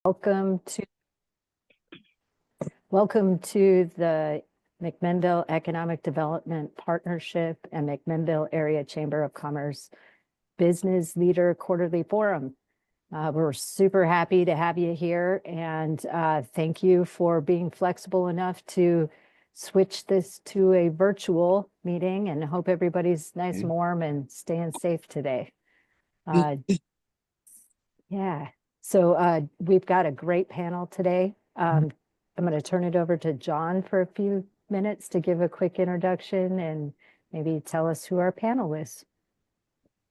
Welcome to the McMinnville Economic Development Partnership and McMinnville Area Chamber of Commerce Business Leader Quarterly Forum. We're super happy to have you here, and thank you for being flexible enough to switch this to a virtual meeting, and hope everybody's nice and warm and staying safe today. Yeah. So we've got a great panel today. I'm going to turn it over to John for a few minutes to give a quick introduction and maybe tell us who our panel is.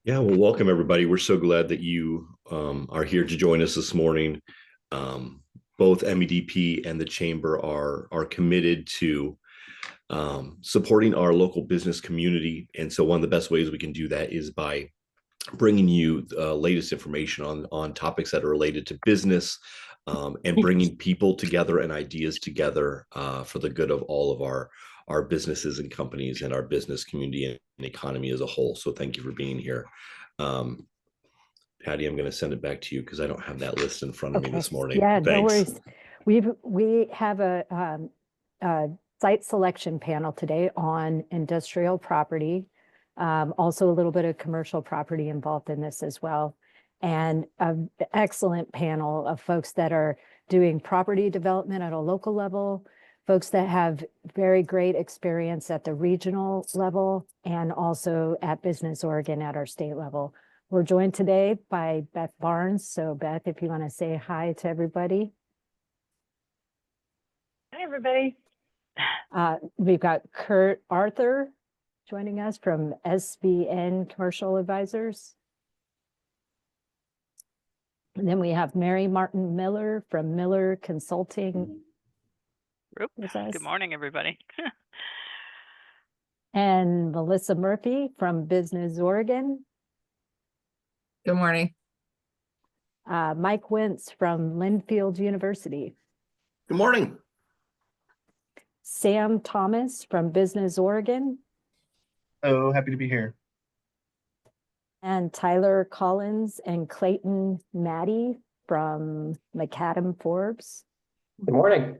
Yeah, well, welcome everybody. We're so glad that you are here to join us this morning. Both MEDP and the Chamber are committed to supporting our local business community. And so one of the best ways we can do that is by bringing you the latest information on topics that are related to business and bringing people together and ideas together for the good of all of our businesses and companies and our business community and economy as a whole. So thank you for being here. Patty, I'm going to send it back to you because I don't have that list in front of me this morning. Yeah, Thanks. no worries. We have a site selection panel today on industrial property. Also a little bit of commercial property involved in this as well. And an excellent panel of folks that are doing property development at a local level, folks that have very great experience at the regional level, and also at Business Oregon at our state level. We're joined today by Beth Barnes. So Beth, if you want to say hi to everybody. Hi, everybody. We've got Kurt Arthur joining us from SBN Commercial Advisors. And then we have Mary Martin Miller from Miller Consulting. Good morning, everybody. And Melissa Murphy from Business Oregon. Good morning. Mike Wentz from Linfield University. Good morning. Sam Thomas from Business Oregon. Oh, happy to be here. And Tyler Collins and Clayton Maddie from McAdam Forbes. Good morning.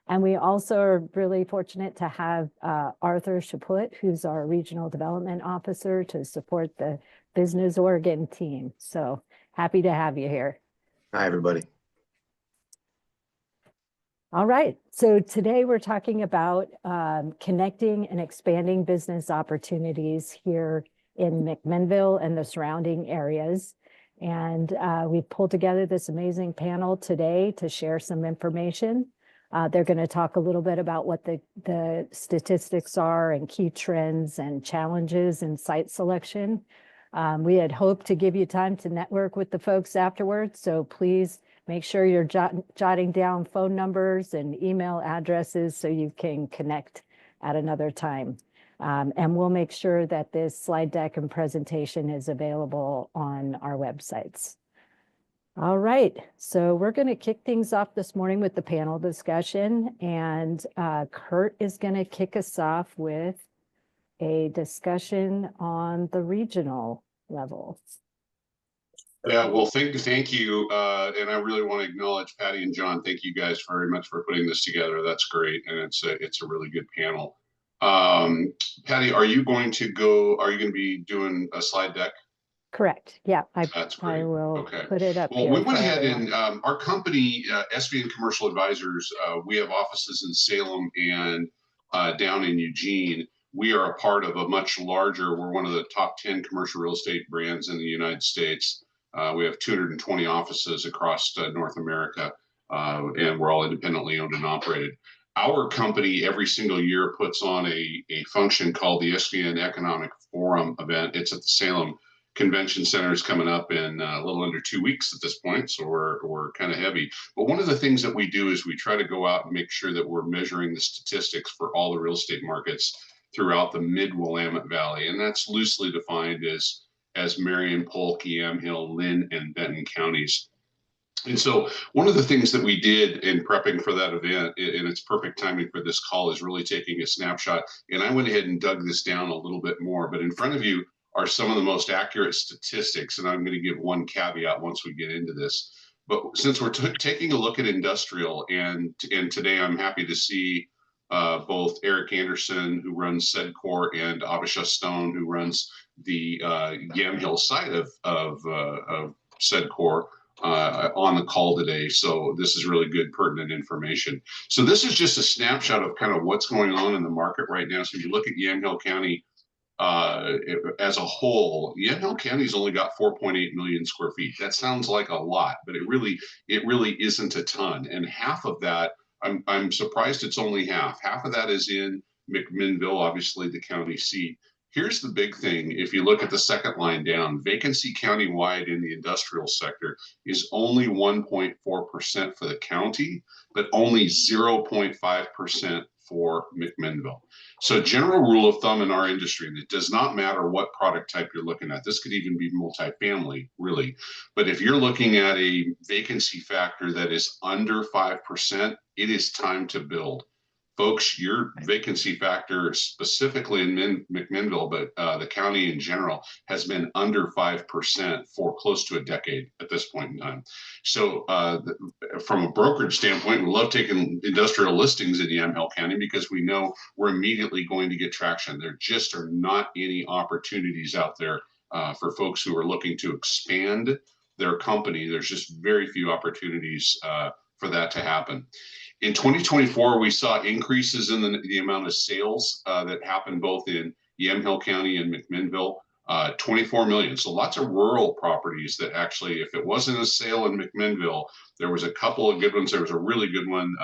And we also are really fortunate to have Arthur Chaput, who's our Regional Development Officer, to support the Business Oregon team. So happy to have you here. Hi, everybody. All right. So today we're talking about connecting and expanding business opportunities here in McMinnville and the surrounding areas. And we pulled together this amazing panel today to share some information. They're going to talk a little bit about what the statistics are and key trends and challenges in site selection. We had hoped to give you time to network with the folks afterwards, so please make sure you're jotting down phone numbers and email addresses so you can connect at another time. And we'll make sure that this slide deck and presentation is available on our websites. All right, so we're going to kick things off this morning with the panel discussion, and Kurt is going to kick us off with a discussion on the regional level. Yeah, well, thank you, and I really want to acknowledge Patty and John. Thank you guys very much for putting this together. That's great, and it's a really good panel. Patty, are you going to be doing a slide deck? Correct. Yeah, That's great. I will okay. Put it up. Well, we went ahead and our company, SBN Commercial Advisors, we have offices in Salem and down in Eugene. We are a part of a much larger, we're one of the top 10 commercial real estate brands in the United States. We have 220 offices across North America, and we're all independently owned and operated. Our company every single year puts on a function called the SBN Economic Forum event. It's at the Salem Convention Center. Is coming up in a little under 2 weeks at this point, so we're kind of heavy. But one of the things that we do is we try to go out and make sure that we're measuring the statistics for all the real estate markets throughout the mid-Willamette Valley, and that's loosely defined as Marion, Polk, Yamhill, Lynn, and Benton counties. And so one of the things that we did in prepping for that event, and it's perfect timing for this call, is really taking a snapshot. And I went ahead and dug this down a little bit more, but in front of you are some of the most accurate statistics. And I'm going to give one caveat once we get into this. But since we're taking a look at industrial, and today I'm happy to see both Eric Anderson, who runs Sedcor, and Abhisha Stone, who runs the Yamhill side of Sedcor, on the call today. So this is really good, pertinent information. So this is just a snapshot of kind of what's going on in the market right now. So if you look at Yamhill County as a whole, Yamhill County's only got 4.8 million square feet. That sounds like a lot, but it really isn't a ton. And half of that, I'm surprised it's only half. Half of that is in McMinnville, obviously the county seat. Here's the big thing. If you look at the second line down, vacancy countywide in the industrial sector is only 1.4% for the county, but only 0.5% for McMinnville. So general rule of thumb in our industry, and it does not matter what product type you're looking at. This could even be multifamily, really. But if you're looking at a vacancy factor that is under 5%, it is time to build. Folks, your vacancy factor specifically in McMinnville, but the county in general, has been under 5% for close to a decade at this point in time. So from a brokerage standpoint, we love taking industrial listings in Yamhill County because we know we're immediately going to get traction. There just are not any opportunities out there for folks who are looking to expand their company. There's just very few opportunities for that to happen. In 2024, we saw increases in the amount of sales that happened both in Yamhill County and McMinnville, 24 million. So lots of rural properties that actually, if it wasn't a sale in McMinnville, there was a couple of good ones. There was a really good one.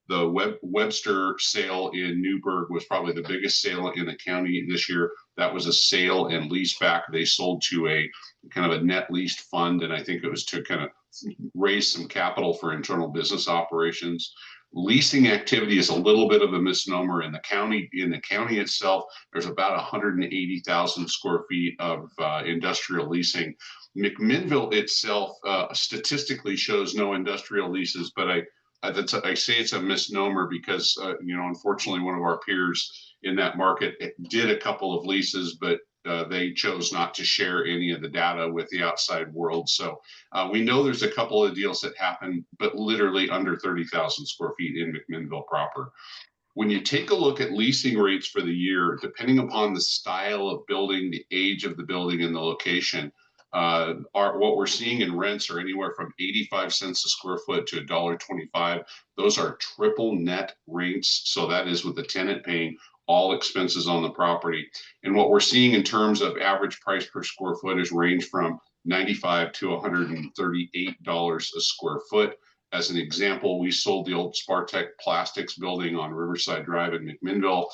The Webster sale in Newburgh was probably the biggest sale in the county this year. That was a sale and lease back. They sold to a kind of a net leased fund, and I think it was to kind of raise some capital for internal business operations. Leasing activity is a little bit of a misnomer in the county. In the county itself, there's about 180,000 square feet of industrial leasing. McMinnville itself statistically shows no industrial leases, but I say it's a misnomer because unfortunately one of our peers in that market did a couple of leases, but they chose not to share any of the data with the outside world. So we know there's a couple of deals that happened, but literally under 30,000 square feet in McMinnville proper. When you take a look at leasing rates for the year, depending upon the style of building, the age of the building, and the location, what we're seeing in rents are anywhere from 85 cents a square foot to $1.25. Those are triple net rents. So that is with the tenant paying all expenses on the property. And what we're seeing in terms of average price per square foot is range from $95 to $138 a square foot. As an example, we sold the old Spartec Plastics building on Riverside Drive in McMinnville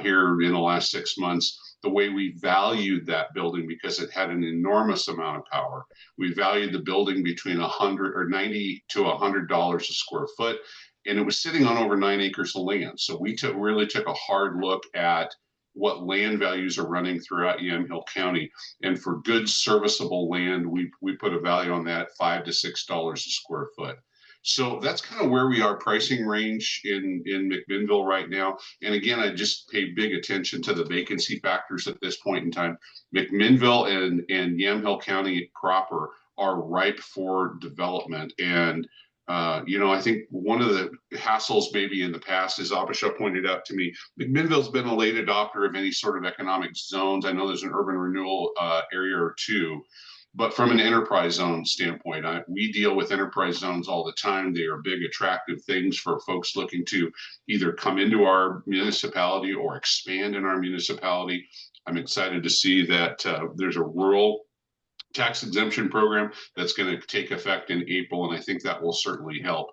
here in the last 6 months. The way we valued that building, because it had an enormous amount of power, we valued the building between $90 to $100 a square foot, and it was sitting on over 9 acres of land. So we really took a hard look at what land values are running throughout Yamhill County, and for good serviceable land, we put a value on that $5 to $6 a square foot. So that's kind of where we are pricing range in McMinnville right now. And again, I just pay big attention to the vacancy factors at this point in time. McMinnville and Yamhill County proper are ripe for development. And, I think one of the hassles maybe in the past, as Abhisha pointed out to me, McMinnville's been a late adopter of any sort of economic zones. I know there's an urban renewal area or two. But from an enterprise zone standpoint, we deal with enterprise zones all the time. They are big, attractive things for folks looking to either come into our municipality or expand in our municipality. I'm excited to see that there's a rural tax exemption program that's going to take effect in April, and I think that will certainly help.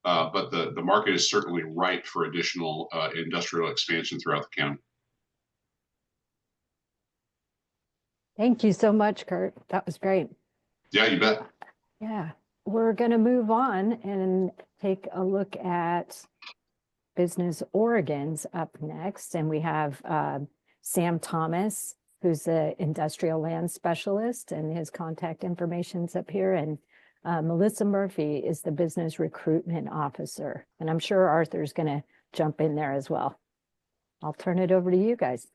But the market is certainly ripe for additional industrial expansion throughout the county. Thank you so much, Kurt. That was great. Yeah, you bet. Yeah, we're going to move on and take a look at Business Oregon's up next. And we have Sam Thomas, who's the industrial land specialist, and his contact information's up here. And Melissa Murphy is the business recruitment officer. And I'm sure Arthur's going to jump in there as well. I'll turn it over to you guys.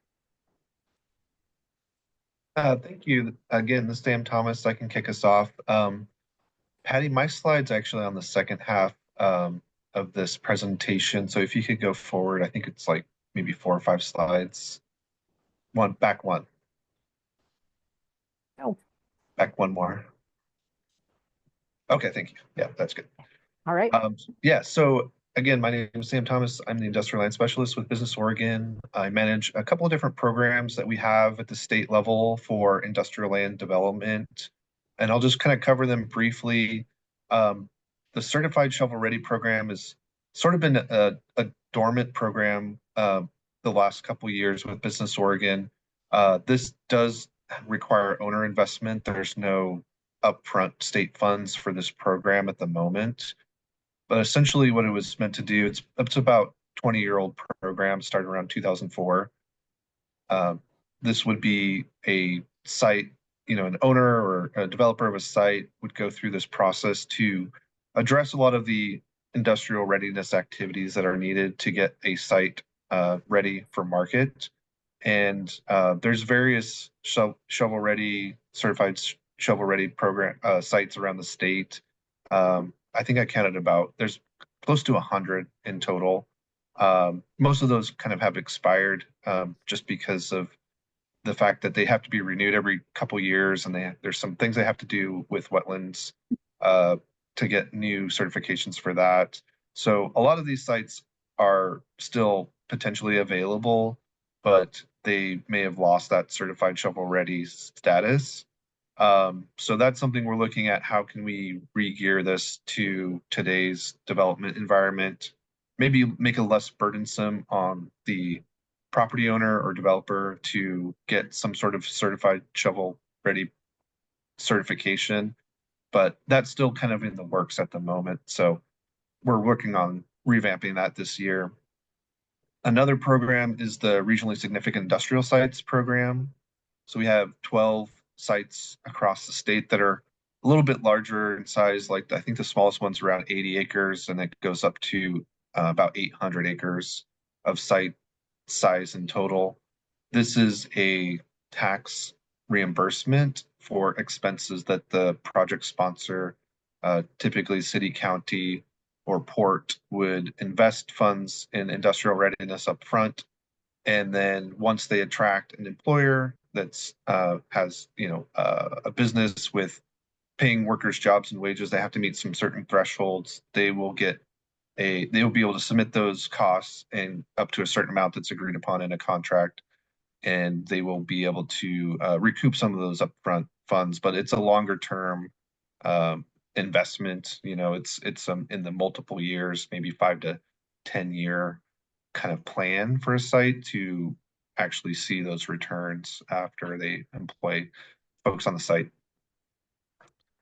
Thank you again, this is Sam Thomas. I can kick us off. Patty, my slide's actually on the second half of this presentation. So if you could go forward, I think it's like maybe 4 or 5 slides. Back one. Oh. Back one more. Okay, thank you. Yeah, that's good. All right. Yeah, so again, my name is Sam Thomas. I'm the Industrial Land Specialist with Business Oregon. I manage a couple of different programs that we have at the state level for industrial land development, and I'll just kind of cover them briefly. The Certified Shovel Ready program has sort of been a dormant program the last couple of years with Business Oregon. This does require owner investment. There's no upfront state funds for this program at the moment. But essentially what it was meant to do, it's about 20-year-old program, started around 2004. This would be a site, an owner or a developer of a site would go through this process to address a lot of the industrial readiness activities that are needed to get a site ready for market. And there's various shovel-ready, certified shovel-ready program sites around the state. I think I counted there's close to 100 in total. Most of those kind of have expired just because of the fact that they have to be renewed every couple years, and there's some things they have to do with wetlands to get new certifications for that. So a lot of these sites are still potentially available, but they may have lost that certified shovel ready status. So that's something we're looking at. How can we re-gear this to today's development environment? Maybe make it less burdensome on the property owner or developer to get some sort of certified shovel ready certification, but that's still kind of in the works at the moment. So we're working on revamping that this year. Another program is the Regionally Significant Industrial Sites program. So we have 12 sites across the state that are a little bit larger in size. Like I think the smallest one's around 80 acres, and it goes up to about 800 acres of site size in total. This is a tax reimbursement for expenses that the project sponsor, typically city, county, or port, would invest funds in industrial readiness up front. And then once they attract an employer that's has a business with paying workers jobs and wages, they have to meet some certain thresholds. They will be able to submit those costs and up to a certain amount that's agreed upon in a contract, and they will be able to recoup some of those upfront funds. But it's a longer term investment. It's in the multiple years, maybe 5 to 10 year kind of plan for a site to actually see those returns after they employ folks on the site.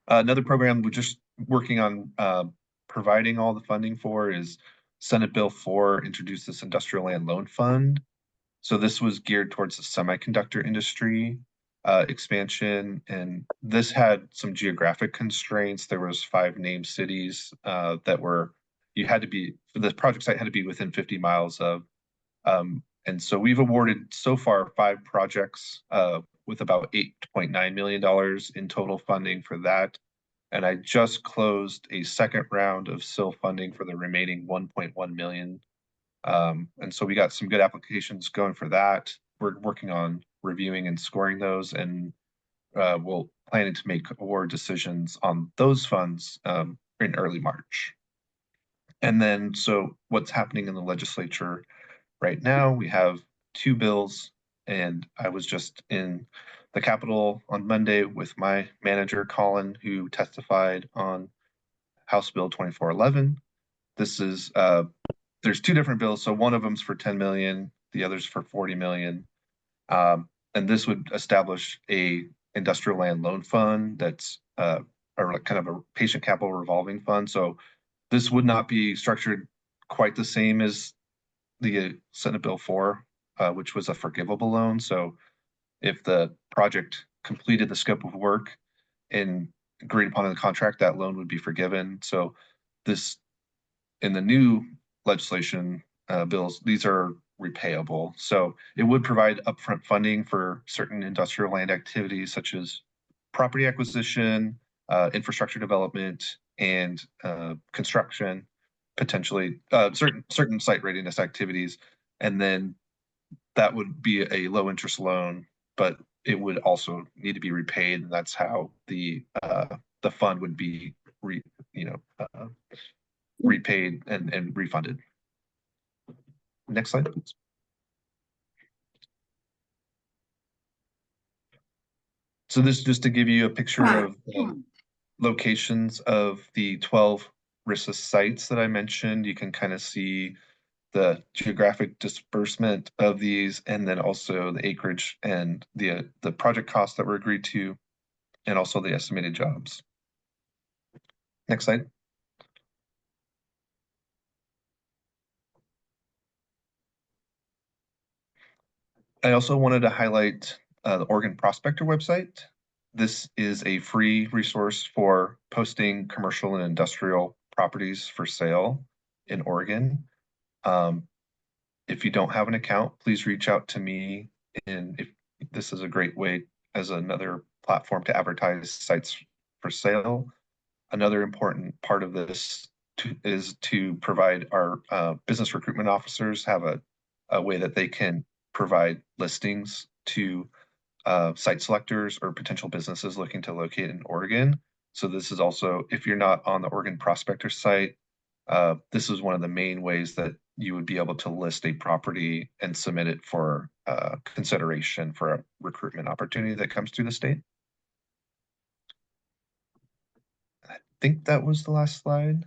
Another program we're just working on providing all the funding for is Senate Bill 4 introduced this industrial land loan fund. So this was geared towards the semiconductor industry expansion, and this had some geographic constraints. There was 5 named cities that the project site had to be within 50 miles of. And so we've awarded so far 5 projects with about $8.9 million in total funding for that. And I just closed a second round of SIL funding for the remaining 1.1 million. And so we got some good applications going for that. We're working on reviewing and scoring those, and we'll planning to make award decisions on those funds in early March. And then, so what's happening in the legislature right now, we have 2 bills, and I was just in the Capitol on Monday with my manager, Colin, who testified on House Bill 2411. This is, there's 2 different bills. So one of them's for 10 million, the other's for 40 million. And this would establish a industrial land loan fund that's or kind of a patient capital revolving fund. So this would not be structured quite the same as the Senate Bill 4, which was a forgivable loan. So if the project completed the scope of work and agreed upon in the contract, that loan would be forgiven. So this, in the new legislation bills, these are repayable. So it would provide upfront funding for certain industrial land activities such as property acquisition, infrastructure development, and construction, potentially certain site readiness activities. And then that would be a low interest loan, but it would also need to be repaid. And that's how the fund would be repaid and refunded. Next slide, please. So this is just to give you a picture of locations of the 12 RISA sites that I mentioned. You can kind of see the geographic disbursement of these, and then also the acreage and the project costs that were agreed to, and also the estimated jobs. Next slide. I also wanted to highlight the Oregon Prospector website. This is a free resource for posting commercial and industrial properties for sale in Oregon. If you don't have an account, please reach out to me. And if this is a great way as another platform to advertise sites for sale. Another important part of this is to provide our business recruitment officers have a way that they can provide listings to site selectors or potential businesses looking to locate in Oregon. So this is also, if you're not on the Oregon Prospector site, this is one of the main ways that you would be able to list a property and submit it for consideration for a recruitment opportunity that comes through the state. I think that was the last slide.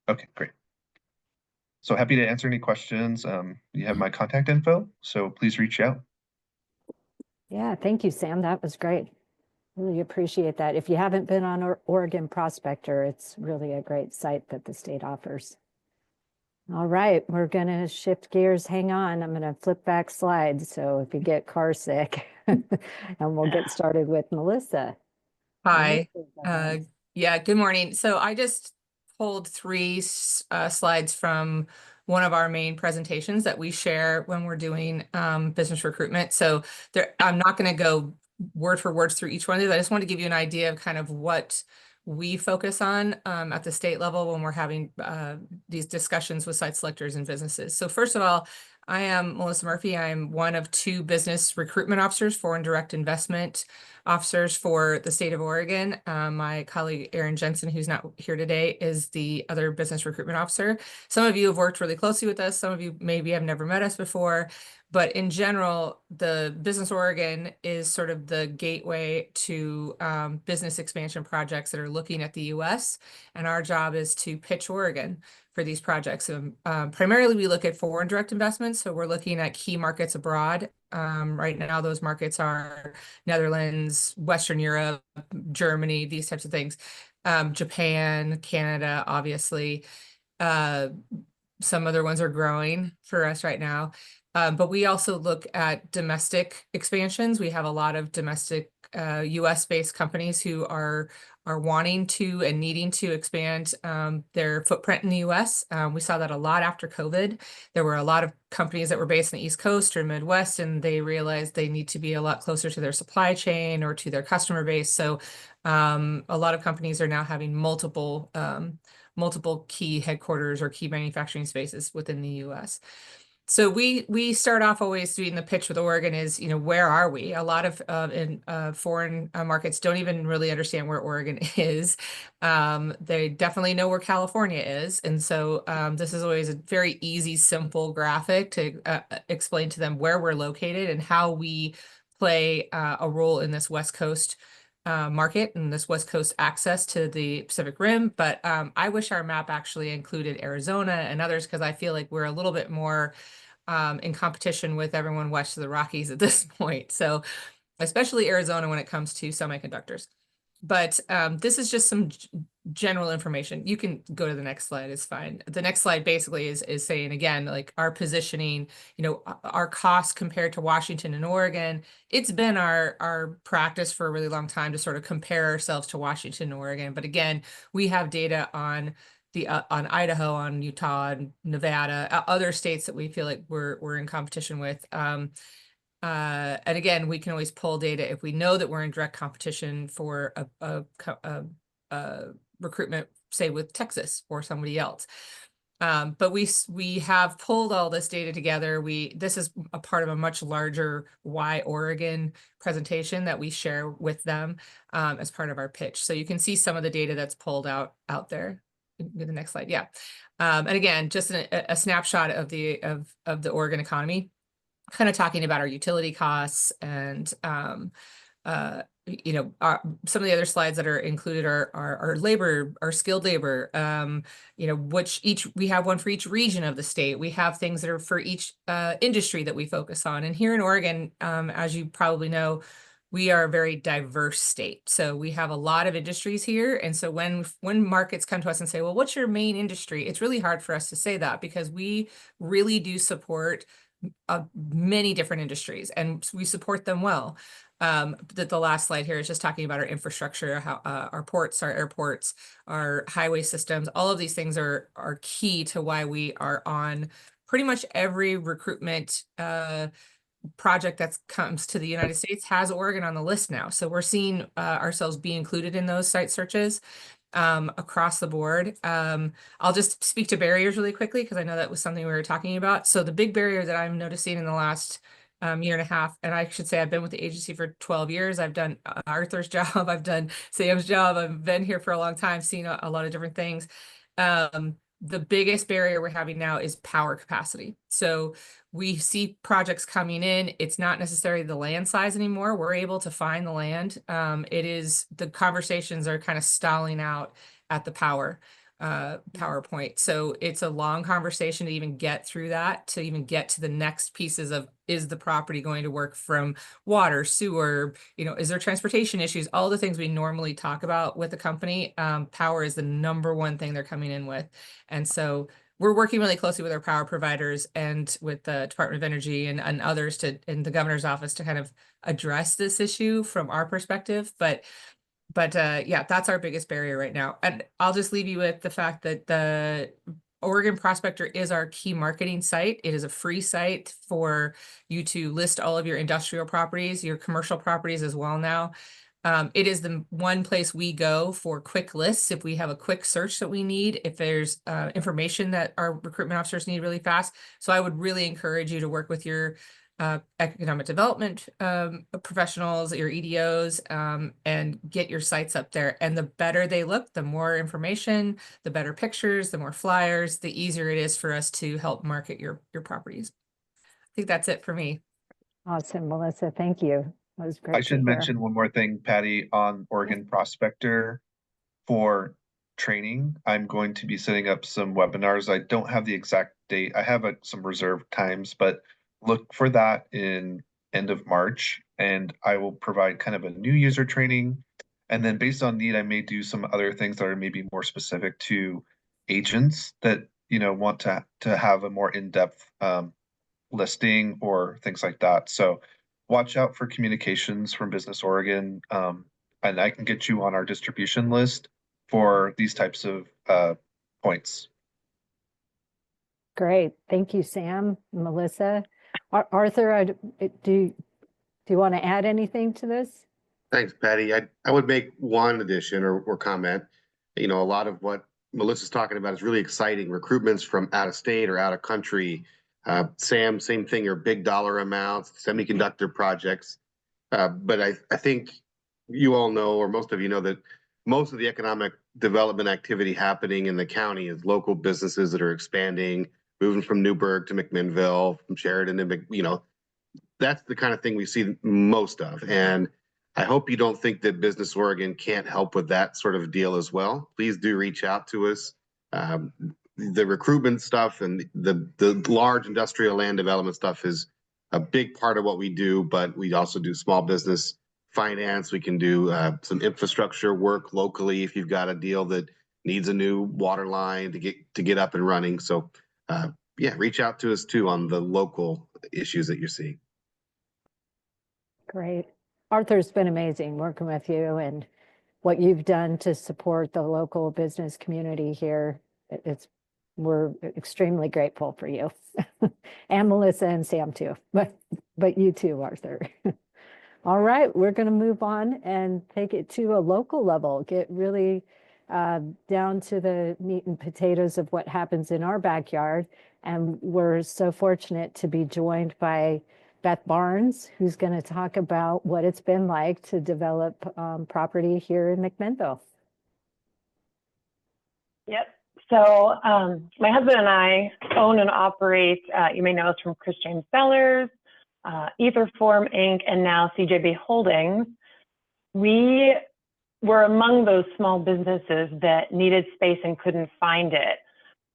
Okay, great. So happy to answer any questions. You have my contact info, so please reach out. Yeah, thank you, Sam. That was great. Really appreciate that. If you haven't been on Oregon Prospector, it's really a great site that the state offers. All right, we're going to shift gears. Hang on, I'm going to flip back slides. So if you get car sick, and we'll get started with Melissa. Hi. Yeah, good morning. So I just pulled 3 slides from one of our main presentations that we share when we're doing business recruitment. So I'm not going to go word for word through each one of these. I just want to give you an idea of kind of what we focus on at the state level when we're having these discussions with site selectors and businesses. So first of all, I am Melissa Murphy. I'm one of 2 business recruitment officers, foreign direct investment officers for the state of Oregon. My colleague, Erin Jensen, who's not here today, is the other business recruitment officer. Some of you have worked really closely with us. Some of you maybe have never met us before. But in general, the Business Oregon is sort of the gateway to business expansion projects that are looking at the U.S. And our job is to pitch Oregon for these projects. Primarily, we look at foreign direct investments. So we're looking at key markets abroad. Right now, those markets are Netherlands, Western Europe, Germany, these types of things. Japan, Canada, obviously. Some other ones are growing for us right now. But we also look at domestic expansions. We have a lot of domestic US-based companies who are wanting to and needing to expand their footprint in the US. We saw that a lot after COVID. There were a lot of companies that were based in the East Coast or Midwest, and they realized they need to be a lot closer to their supply chain or to their customer base. So a lot of companies are now having multiple key headquarters or key manufacturing spaces within the US. So we start off always doing the pitch with Oregon is, where are we? A lot of foreign markets don't even really understand where Oregon is. They definitely know where California is. And so this is always a very easy, simple graphic to explain to them where we're located and how we play a role in this West Coast market and this West Coast access to the Pacific Rim. But I wish our map actually included Arizona and others, because I feel like we're a little bit more in competition with everyone west of the Rockies at this point. So especially Arizona when it comes to semiconductors. But this is just some general information. You can go to the next slide, it's fine. The next slide basically is saying, again, like our positioning, our costs compared to Washington and Oregon. It's been our practice for a really long time to sort of compare ourselves to Washington and Oregon. But again, we have data on on Idaho, on Utah, and Nevada, other states that we feel like we're in competition with. And again, we can always pull data if we know that we're in direct competition for a recruitment, say with Texas or somebody else. But we have pulled all this data together. This is a part of a much larger Why Oregon presentation that we share with them as part of our pitch. So you can see some of the data that's pulled out there. Get the next slide, yeah. And again, just a snapshot of the Oregon economy, kind of talking about our utility costs and you know, some of the other slides that are included are our labor, our skilled labor, you know, we have one for each region of the state. We have things that are for each industry that we focus on. And here in Oregon, as you probably know, we are a very diverse state. So we have a lot of industries here. And so when markets come to us and say, well, what's your main industry? It's really hard for us to say that because we really do support many different industries and we support them well. The last slide here is just talking about our infrastructure, how our ports, our airports, our highway systems, all of these things are key to why we are on pretty much every recruitment project that comes to the United States has Oregon on the list now. So we're seeing ourselves be included in those site searches across the board. I'll just speak to barriers really quickly because I know that was something we were talking about. So the big barrier that I'm noticing in the last year and a half, and I should say I've been with the agency for 12 years. I've done Arthur's job, I've done Sam's job, I've been here for a long time, seen a lot of different things. The biggest barrier we're having now is power capacity. So we see projects coming in. It's not necessarily the land size anymore. We're able to find the land. It is the conversations are kind of stalling out at the power point. So it's a long conversation to even get through that, to even get to the next pieces of, is the property going to work from water, sewer, you know, is there transportation issues, all the things we normally talk about with the company. Power is the number one thing they're coming in with. And so we're working really closely with our power providers and with the Department of Energy and others in the governor's office to kind of address this issue from our perspective. But yeah, that's our biggest barrier right now. And I'll just leave you with the fact that the Oregon Prospector is our key marketing site. It is a free site for you to list all of your industrial properties, your commercial properties as well now. It is the one place we go for quick lists if we have a quick search that we need, if there's information that our recruitment officers need really fast. So I would really encourage you to work with your economic development professionals, your EDOs, and get your sites up there. And the better they look, the more information, the better pictures, the more flyers, the easier it is for us to help market your properties. I think that's it for me. Awesome, Melissa. Thank you. That was great. I should mention one more thing, Patty, on Oregon Prospector for training. I'm going to be setting up some webinars. I don't have the exact date. I have some reserved times, but look for that in end of March, and I will provide kind of a new user training. And then based on need, I may do some other things that are maybe more specific to agents that, you know, want to have a more in-depth listing or things like that. So watch out for communications from Business Oregon, and I can get you on our distribution list for these types of points. Great. Thank you, Sam, Melissa. Arthur, do you want to add anything to this? Thanks, Patty. I would make one addition or comment. You know, a lot of what Melissa's talking about is really exciting. Recruitments from out of state or out of country. Sam, same thing, your big dollar amounts, semiconductor projects. But I think you all know, or most of you know, that most of the economic development activity happening in the county is local businesses that are expanding, moving from Newburgh to McMinnville, from Sheridan to you know, that's the kind of thing we see most of. And I hope you don't think that Business Oregon can't help with that sort of deal as well. Please do reach out to us. The recruitment stuff and the large industrial land development stuff is a big part of what we do, but we also do small business finance. We can do some infrastructure work locally if you've got a deal that needs a new water line to get up and running. So yeah, reach out to us too on the local issues that you're seeing. Great. Arthur's been amazing working with you and what you've done to support the local business community here. It's we're extremely grateful for you. And Melissa and Sam too, but you too, Arthur. All right, we're going to move on and take it to a local level, get really down to the meat and potatoes of what happens in our backyard. And we're so fortunate to be joined by Beth Barnes, who's going to talk about what it's been like to develop property here in McMinnville. Yep. So my husband and I own and operate, you may know us from Chris James Sellers, Etherform Inc., and now CJB Holdings. We were among those small businesses that needed space and couldn't find it.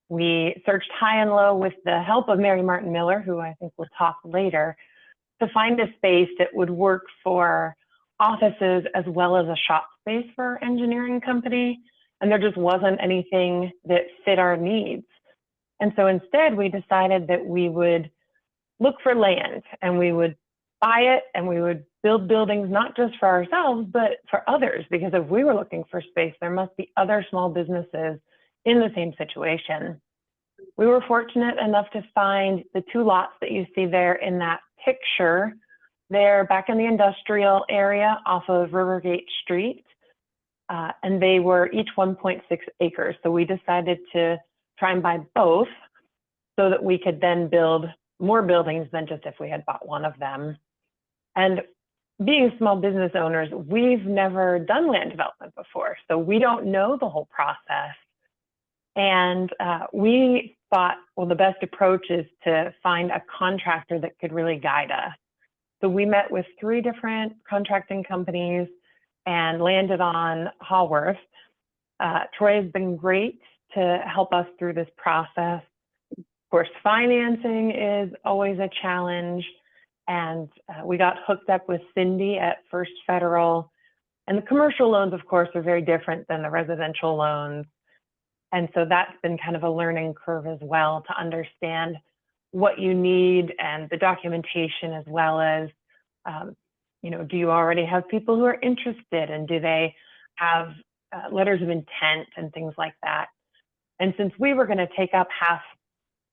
We searched high and low with the help of Mary Martin Miller, who I think we'll talk later, to find a space that would work for offices as well as a shop space for our engineering company. And there just wasn't anything that fit our needs. And so instead, we decided that we would look for land and we would buy it and we would build buildings, not just for ourselves, but for others. Because if we were looking for space, there must be other small businesses in the same situation. We were fortunate enough to find the 2 lots that you see there in that picture. They're back in the industrial area off of Rivergate Street. And they were each 1.6 acres. So we decided to try and buy both so that we could then build more buildings than just if we had bought one of them. And being small business owners, we've never done land development before. So we don't know the whole process. And we thought, well, the best approach is to find a contractor that could really guide us. So we met with 3 different contracting companies and landed on Haworth. Troy has been great to help us through this process. Of course, financing is always a challenge. And we got hooked up with Cindy at First Federal. And the commercial loans, of course, are very different than the residential loans. And so that's been kind of a learning curve as well, to understand what you need and the documentation, as well as do you already have people who are interested, and do they have letters of intent and things like that? And since we were going to take up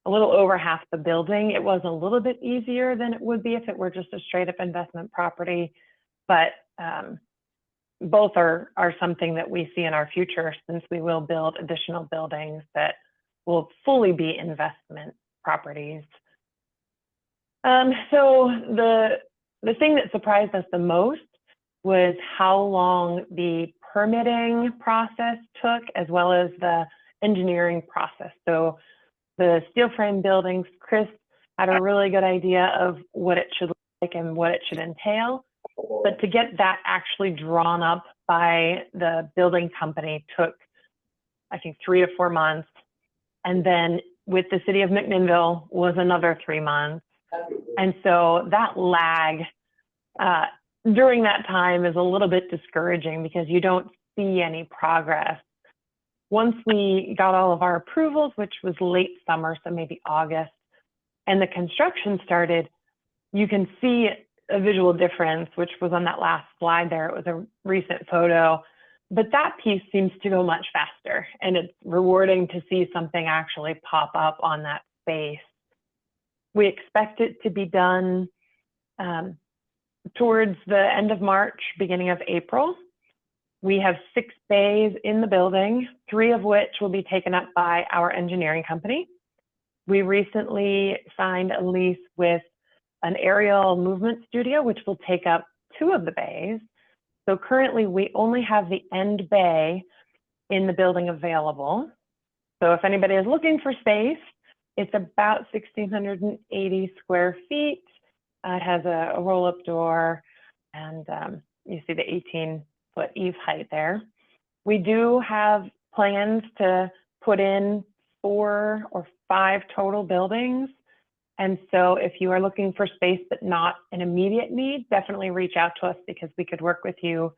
a little over half the building, it was a little bit easier than it would be if it were just a straight up investment property. But both are something that we see in our future, since we will build additional buildings that will fully be investment properties. So the thing that surprised us the most was how long the permitting process took, as well as the engineering process. So the steel frame buildings, Chris had a really good idea of what it should look like and what it should entail. But to get that actually drawn up by the building company took, I think, 3 to 4 months. And then with the city of McMinnville was another 3 months. And so that lag during that time is a little bit discouraging, because you don't see any progress. Once we got all of our approvals, which was late summer, so maybe August, and the construction started, you can see a visual difference, which was on that last slide there. It was a recent photo, but that piece seems to go much faster, and it's rewarding to see something actually pop up on that space. We expect it to be done towards the end of March, beginning of April. We have 6 bays in the building, 3 of which will be taken up by our engineering company. We recently signed a lease with an aerial movement studio, which will take up 2 of the bays. So currently we only have the end bay in the building available. So if anybody is looking for space, it's about 1,680 square feet. It has a roll-up door, and you see the 18-foot eave height there. We do have plans to put in 4 or 5 total buildings. And so if you are looking for space but not an immediate need, definitely reach out to us, because we could work with you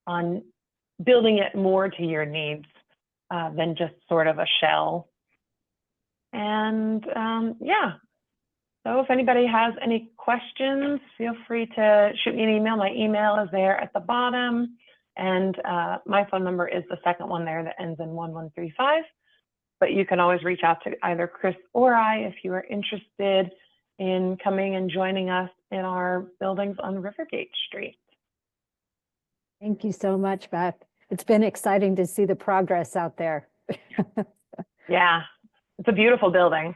on building it more to your needs than just sort of a shell. And yeah, so if anybody has any questions, feel free to shoot me an email. My email is there at the bottom, and my phone number is the second one there that ends in 1135. but you can always reach out to either Chris or I if you are interested in coming and joining us in our buildings on Rivergate Street. Thank you so much, Beth. It's been exciting to see the progress out there. Yeah, it's a beautiful building.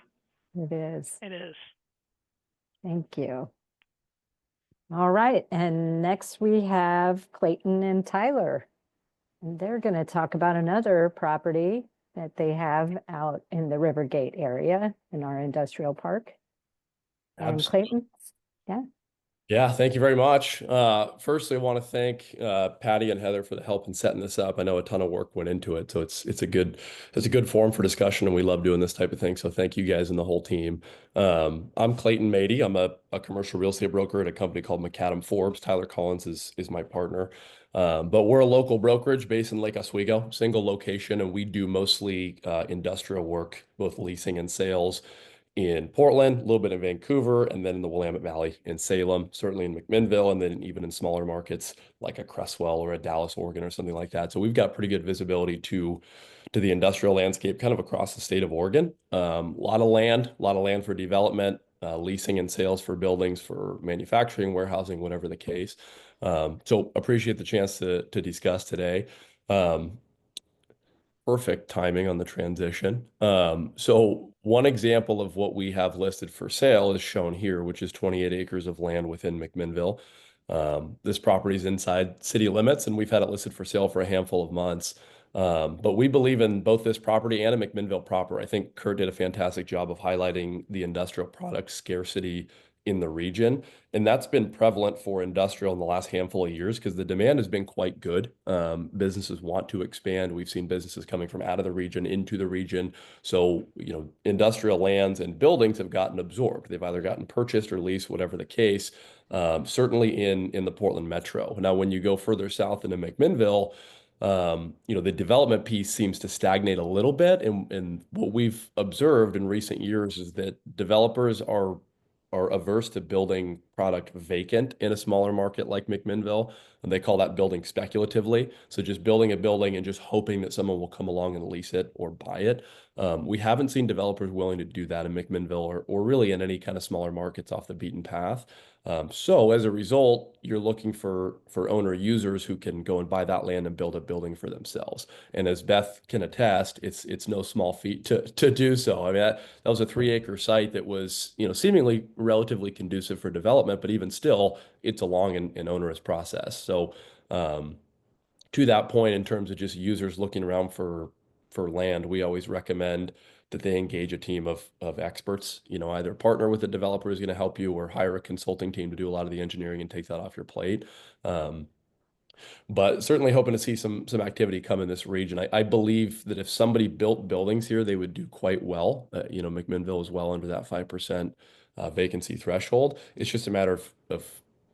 It is. It is. Thank you. All right, and next we have Clayton and Tyler. And they're going to talk about another property that they have out in the Rivergate area in our industrial park. And Absolutely. Clayton, yeah. Yeah, thank you very much. Firstly, I want to thank Patty and Heather for the help in setting this up. I know a ton of work went into it, so it's a good forum for discussion, and we love doing this type of thing. So thank you guys and the whole team. I'm Clayton Mady. I'm a commercial real estate broker at a company called McAdam Forbes. Tyler Collins is my partner. But we're a local brokerage based in Lake Oswego, single location, and we do mostly industrial work, both leasing and sales, in Portland, a little bit in Vancouver, and then in the Willamette Valley in Salem, certainly in McMinnville, and then even in smaller markets like a Cresswell or a Dallas, Oregon, or something like that. So we've got pretty good visibility to the industrial landscape kind of across the state of Oregon. A lot of land for development, leasing and sales for buildings, for manufacturing, warehousing, whatever the case. So appreciate the chance to discuss today. Perfect timing on the transition. So one example of what we have listed for sale is shown here, which is 28 acres of land within McMinnville. This property is inside city limits, and we've had it listed for sale for a handful of months. But we believe in both this property and in McMinnville proper. I think Kurt did a fantastic job of highlighting the industrial product scarcity in the region. And that's been prevalent for industrial in the last handful of years because the demand has been quite good. Businesses want to expand. We've seen businesses coming from out of the region into the region. So, industrial lands and buildings have gotten absorbed. They've either gotten purchased or leased, whatever the case, certainly in the Portland metro. Now, when you go further south into McMinnville, the development piece seems to stagnate a little bit. And what we've observed in recent years is that developers are averse to building product vacant in a smaller market like McMinnville, and they call that building speculatively. So just building a building and just hoping that someone will come along and lease it or buy it. We haven't seen developers willing to do that in McMinnville or really in any kind of smaller markets off the beaten path. So as a result, you're looking for owner users who can go and buy that land and build a building for themselves. And as Beth can attest, it's no small feat to do so. I mean, that was a 3-acre site that was, seemingly relatively conducive for development, but even still, it's a long and onerous process. So to that point, in terms of just users looking around for land, we always recommend that they engage a team of experts, either partner with a developer who's going to help you or hire a consulting team to do a lot of the engineering and take that off your plate. But certainly hoping to see some activity come in this region. I believe that if somebody built buildings here, they would do quite well. McMinnville is well under that 5% vacancy threshold. It's just a matter of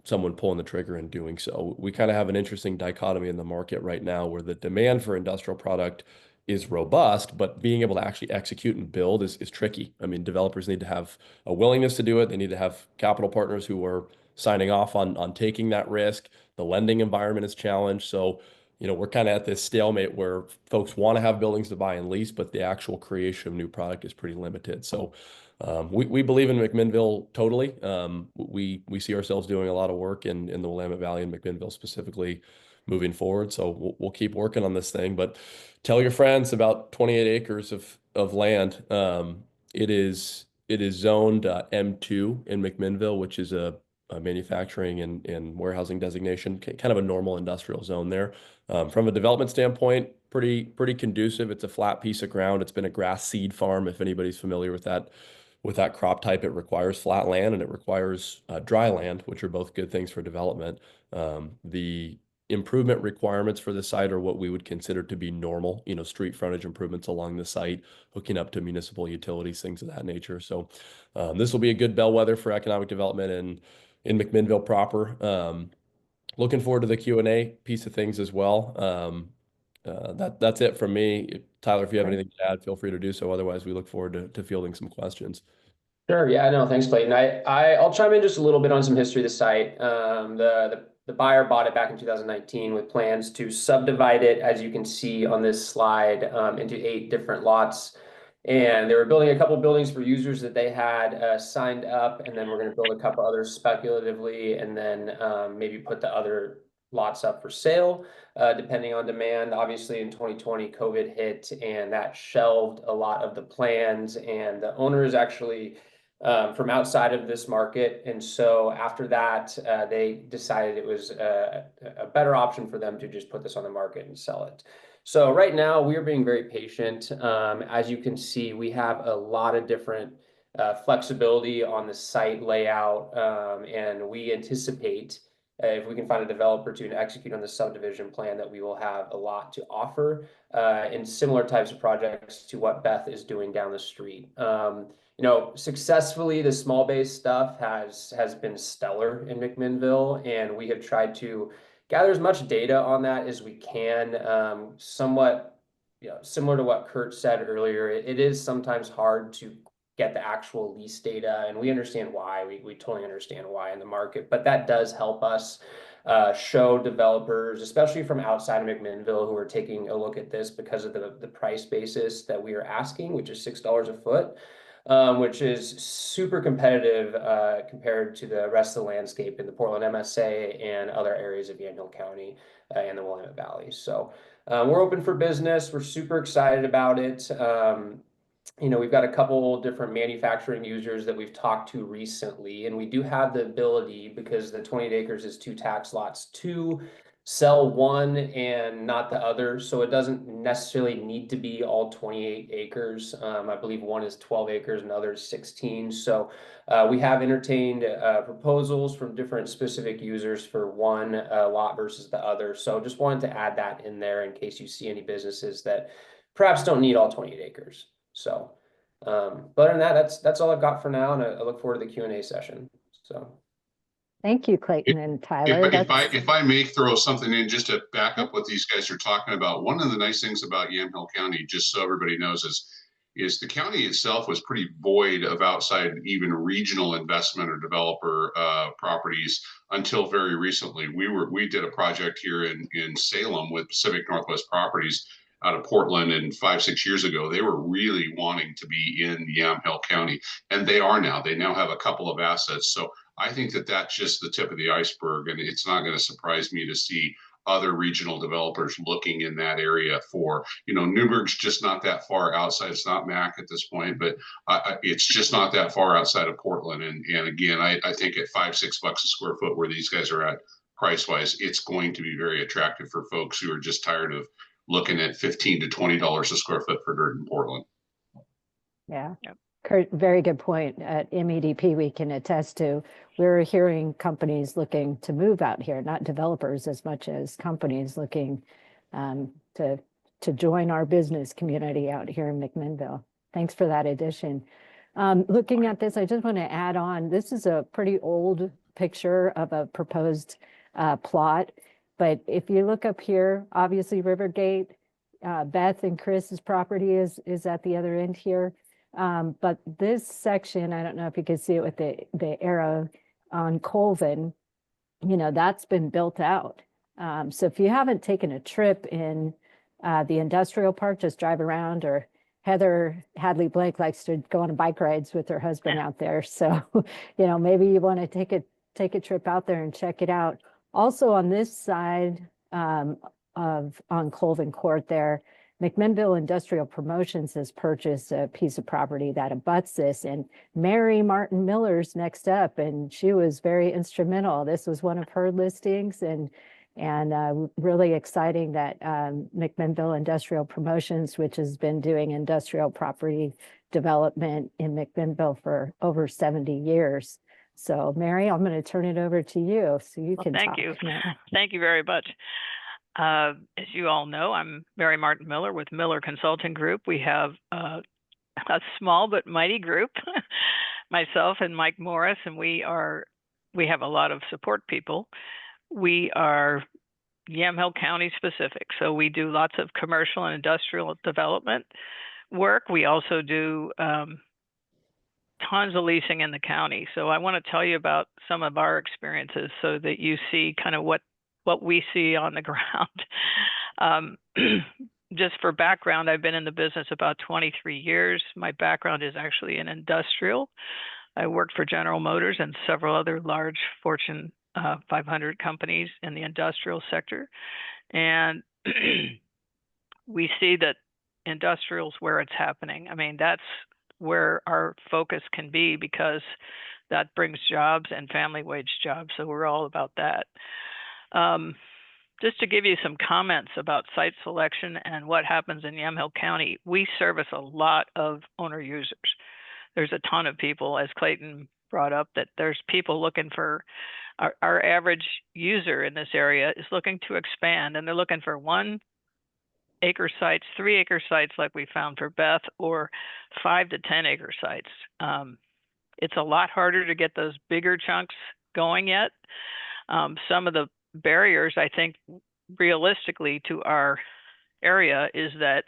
someone pulling the trigger and doing so. We kind of have an interesting dichotomy in the market right now where the demand for industrial product is robust, but being able to actually execute and build is tricky. I mean, developers need to have a willingness to do it. They need to have capital partners who are signing off on taking that risk. The lending environment is challenged. So, we're kind of at this stalemate where folks want to have buildings to buy and lease, but the actual creation of new product is pretty limited. So we believe in McMinnville totally. We see ourselves doing a lot of work in the Willamette Valley and McMinnville specifically moving forward. So we'll keep working on this thing, but tell your friends about 28 acres of land. It is zoned M2 in McMinnville, which is a manufacturing and warehousing designation, kind of a normal industrial zone there. From a development standpoint, pretty conducive. It's a flat piece of ground. It's been a grass seed farm. If anybody's familiar with that crop type, it requires flat land and it requires dry land, which are both good things for development. The improvement requirements for the site are what we would consider to be normal, street frontage improvements along the site, hooking up to municipal utilities, things of that nature. So this will be a good bellwether for economic development in McMinnville proper. Looking forward to the Q&A piece of things as well. That's it from me. Tyler, if you have anything to add, feel free to do so. Otherwise, we look forward to fielding some questions. Sure. Yeah, no, thanks, Clayton. I'll chime in just a little bit on some history of the site. The buyer bought it back in 2019 with plans to subdivide it, as you can see on this slide, into 8 different lots. And they were building a couple buildings for users that they had signed up, and then we're going to build a couple others speculatively, and then maybe put the other lots up for sale, depending on demand. Obviously, in 2020, COVID hit, and that shelved a lot of the plans, and the owner is actually from outside of this market. And so after that, they decided it was a better option for them to just put this on the market and sell it. So right now we are being very patient. As you can see, we have a lot of different flexibility on the site layout, and we anticipate if we can find a developer to execute on the subdivision plan, that we will have a lot to offer in similar types of projects to what Beth is doing down the street. You know, successfully, the small base stuff has been stellar in McMinnville, and we have tried to gather as much data on that as we can. Somewhat, you know, similar to what Kurt said earlier, it is sometimes hard to get the actual lease data, and we understand why. We totally understand why in the market, but that does help us show developers, especially from outside of McMinnville, who are taking a look at this because of the price basis that we are asking, which is $6 a foot. Which is super competitive compared to the rest of the landscape in the Portland MSA and other areas of Yamhill County and the Willamette Valley. So we're open for business. We're super excited about it. You know, we've got a couple different manufacturing users that we've talked to recently, and we do have the ability, because the 28 acres is 2 tax lots, to sell one and not the other. So it doesn't necessarily need to be all 28 acres. I believe one is 12 acres and the other is 16. So we have entertained proposals from different specific users for one lot versus the other. So just wanted to add that in there in case you see any businesses that perhaps don't need all 28 acres. So, but other than that, that's all I've got for now, and I look forward to the Q&A session. So. Thank you, Clayton and Tyler. If I may throw something in just to back up what these guys are talking about, one of the nice things about Yamhill County, just so everybody knows, is the county itself was pretty void of outside even regional investment or developer properties until very recently. We did a project here in Salem with Pacific Northwest Properties out of Portland, and 5-6 years ago, they were really wanting to be in Yamhill County, and they are now. They now have a couple of assets. So I think that that's just the tip of the iceberg, and it's not going to surprise me to see other regional developers looking in that area for, you know, Newburgh's just not that far outside. It's not Mac at this point, but it's just not that far outside of Portland. And again, I think at $5-6 a square foot where these guys are at price wise, it's going to be very attractive for folks who are just tired of looking at $15 to $20 a square foot for dirt in Portland. Yeah. Yep. Kurt, very good point. At MEDP, we can attest to, we're hearing companies looking to move out here, not developers as much as companies looking to join our business community out here in McMinnville. Thanks for that addition. Looking at this, I just want to add on, this is a pretty old picture of a proposed plot. But if you look up here, obviously Rivergate, Beth and Chris's property is at the other end here. But this section, I don't know if you can see it with the arrow on Colvin, you know, that's been built out. So if you haven't taken a trip in the industrial park, just drive around, or Heather Hadley Blake likes to go on bike rides with her husband out there. So, you know, maybe you want to take a trip out there and check it out. Also on this side on Colvin Court there, McMinnville Industrial Promotions has purchased a piece of property that abuts this, and Mary Martin Miller's next up, and she was very instrumental. This was one of her listings, and really exciting that McMinnville Industrial Promotions, which has been doing industrial property development in McMinnville for over 70 years. So Mary, I'm going to turn it over to you so you can thank talk. you. Thank you very much. As you all know, I'm Mary Martin Miller with Miller Consulting Group. We have a small but mighty group, myself and Mike Morris, and we have a lot of support people. We are Yamhill County specific, so we do lots of commercial and industrial development work. We also do tons of leasing in the county. So I want to tell you about some of our experiences so that you see kind of what we see on the ground. just for background, I've been in the business about 23 years. My background is actually in industrial. I worked for General Motors and several other large Fortune 500 companies in the industrial sector. And we see that industrial's where it's happening. I mean, that's where our focus can be, because that brings jobs and family wage jobs. So we're all about that. Just to give you some comments about site selection and what happens in Yamhill County, we service a lot of owner users. There's a ton of people, as Clayton brought up, that there's people looking for, our average user in this area is looking to expand, and they're looking for 1-acre sites, 3-acre sites like we found for Beth, or 5 to 10-acre sites. It's a lot harder to get those bigger chunks going yet. Some of the barriers, I think, realistically to our area is that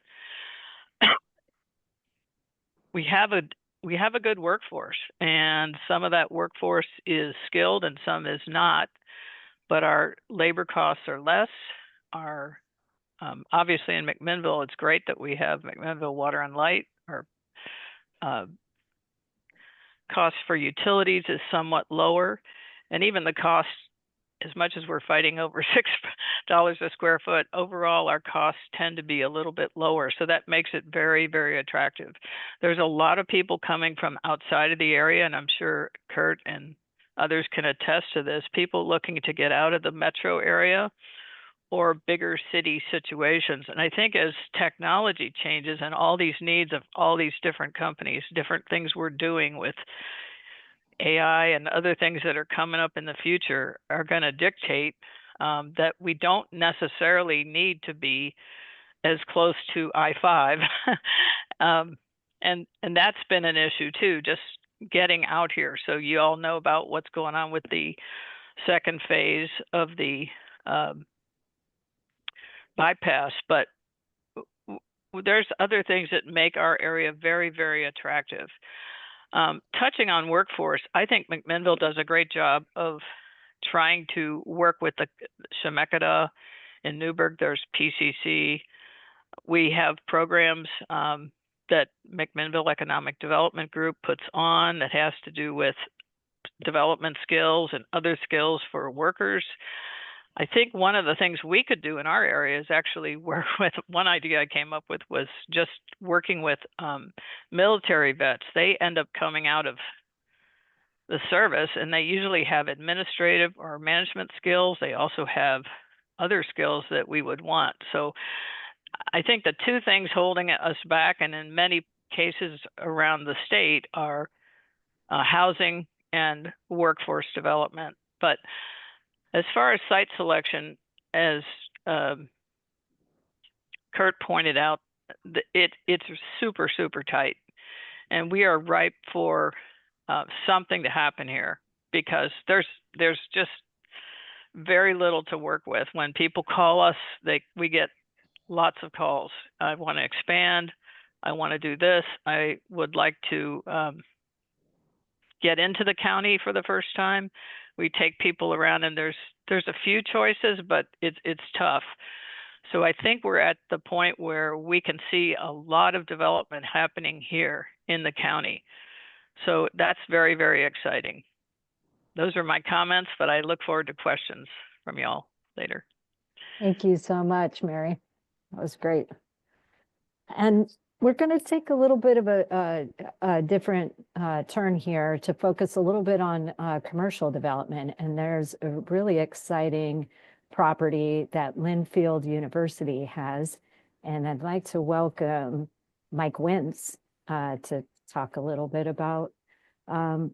we have a good workforce, and some of that workforce is skilled and some is not, but our labor costs are less. Our obviously in McMinnville, it's great that we have McMinnville Water and Light. Our cost for utilities is somewhat lower, and even the cost, as much as we're fighting over $6 a square foot, overall our costs tend to be a little bit lower. So that makes it very, very attractive. There's a lot of people coming from outside of the area, and I'm sure Kurt and others can attest to this, people looking to get out of the metro area or bigger city situations. And I think as technology changes and all these needs of all these different companies, different things we're doing with AI and other things that are coming up in the future are going to dictate that we don't necessarily need to be as close to I-5. And that's been an issue too, just getting out here. So you all know about what's going on with the second phase of the bypass, but there's other things that make our area very, very attractive. Touching on workforce, I think McMinnville does a great job of trying to work with the Chemeketa. In Newburgh, there's PCC. We have programs that McMinnville Economic Development Group puts on that has to do with development skills and other skills for workers. I think one of the things we could do in our area is actually work with, one idea I came up with was just working with military vets. They end up coming out of the service, and they usually have administrative or management skills. They also have other skills that we would want. So I think the two things holding us back, and in many cases around the state, are housing and workforce development. But as far as site selection, as Kurt pointed out, it's super, super tight. And we are ripe for something to happen here, because there's just very little to work with. When people call us, we get lots of calls. I want to expand. I want to do this. I would like to get into the county for the first time. We take people around, and there's a few choices, but it's tough. So I think we're at the point where we can see a lot of development happening here in the county. So that's very, very exciting. Those are my comments, but I look forward to questions from y'all later. Thank you so much, Mary. That was great. And we're going to take a little bit of a different turn here to focus a little bit on commercial development. And there's a really exciting property that Linfield University has. And I'd like to welcome Mike Wentz to talk a little bit about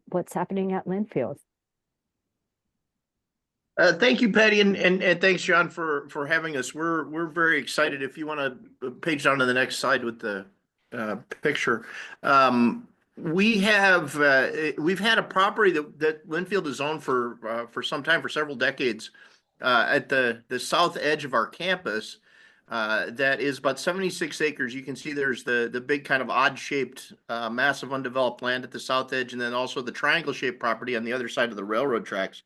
what's happening at Linfield. Thank you, Patty, and thanks, John, for having us. We're very excited. If you want to page down to the next slide with the picture, we've had a property that Linfield has owned for some time, for several decades, at the south edge of our campus. That is about 76 acres. You can see there's the big kind of odd-shaped massive undeveloped land at the south edge, and then also the triangle-shaped property on the other side of the railroad tracks.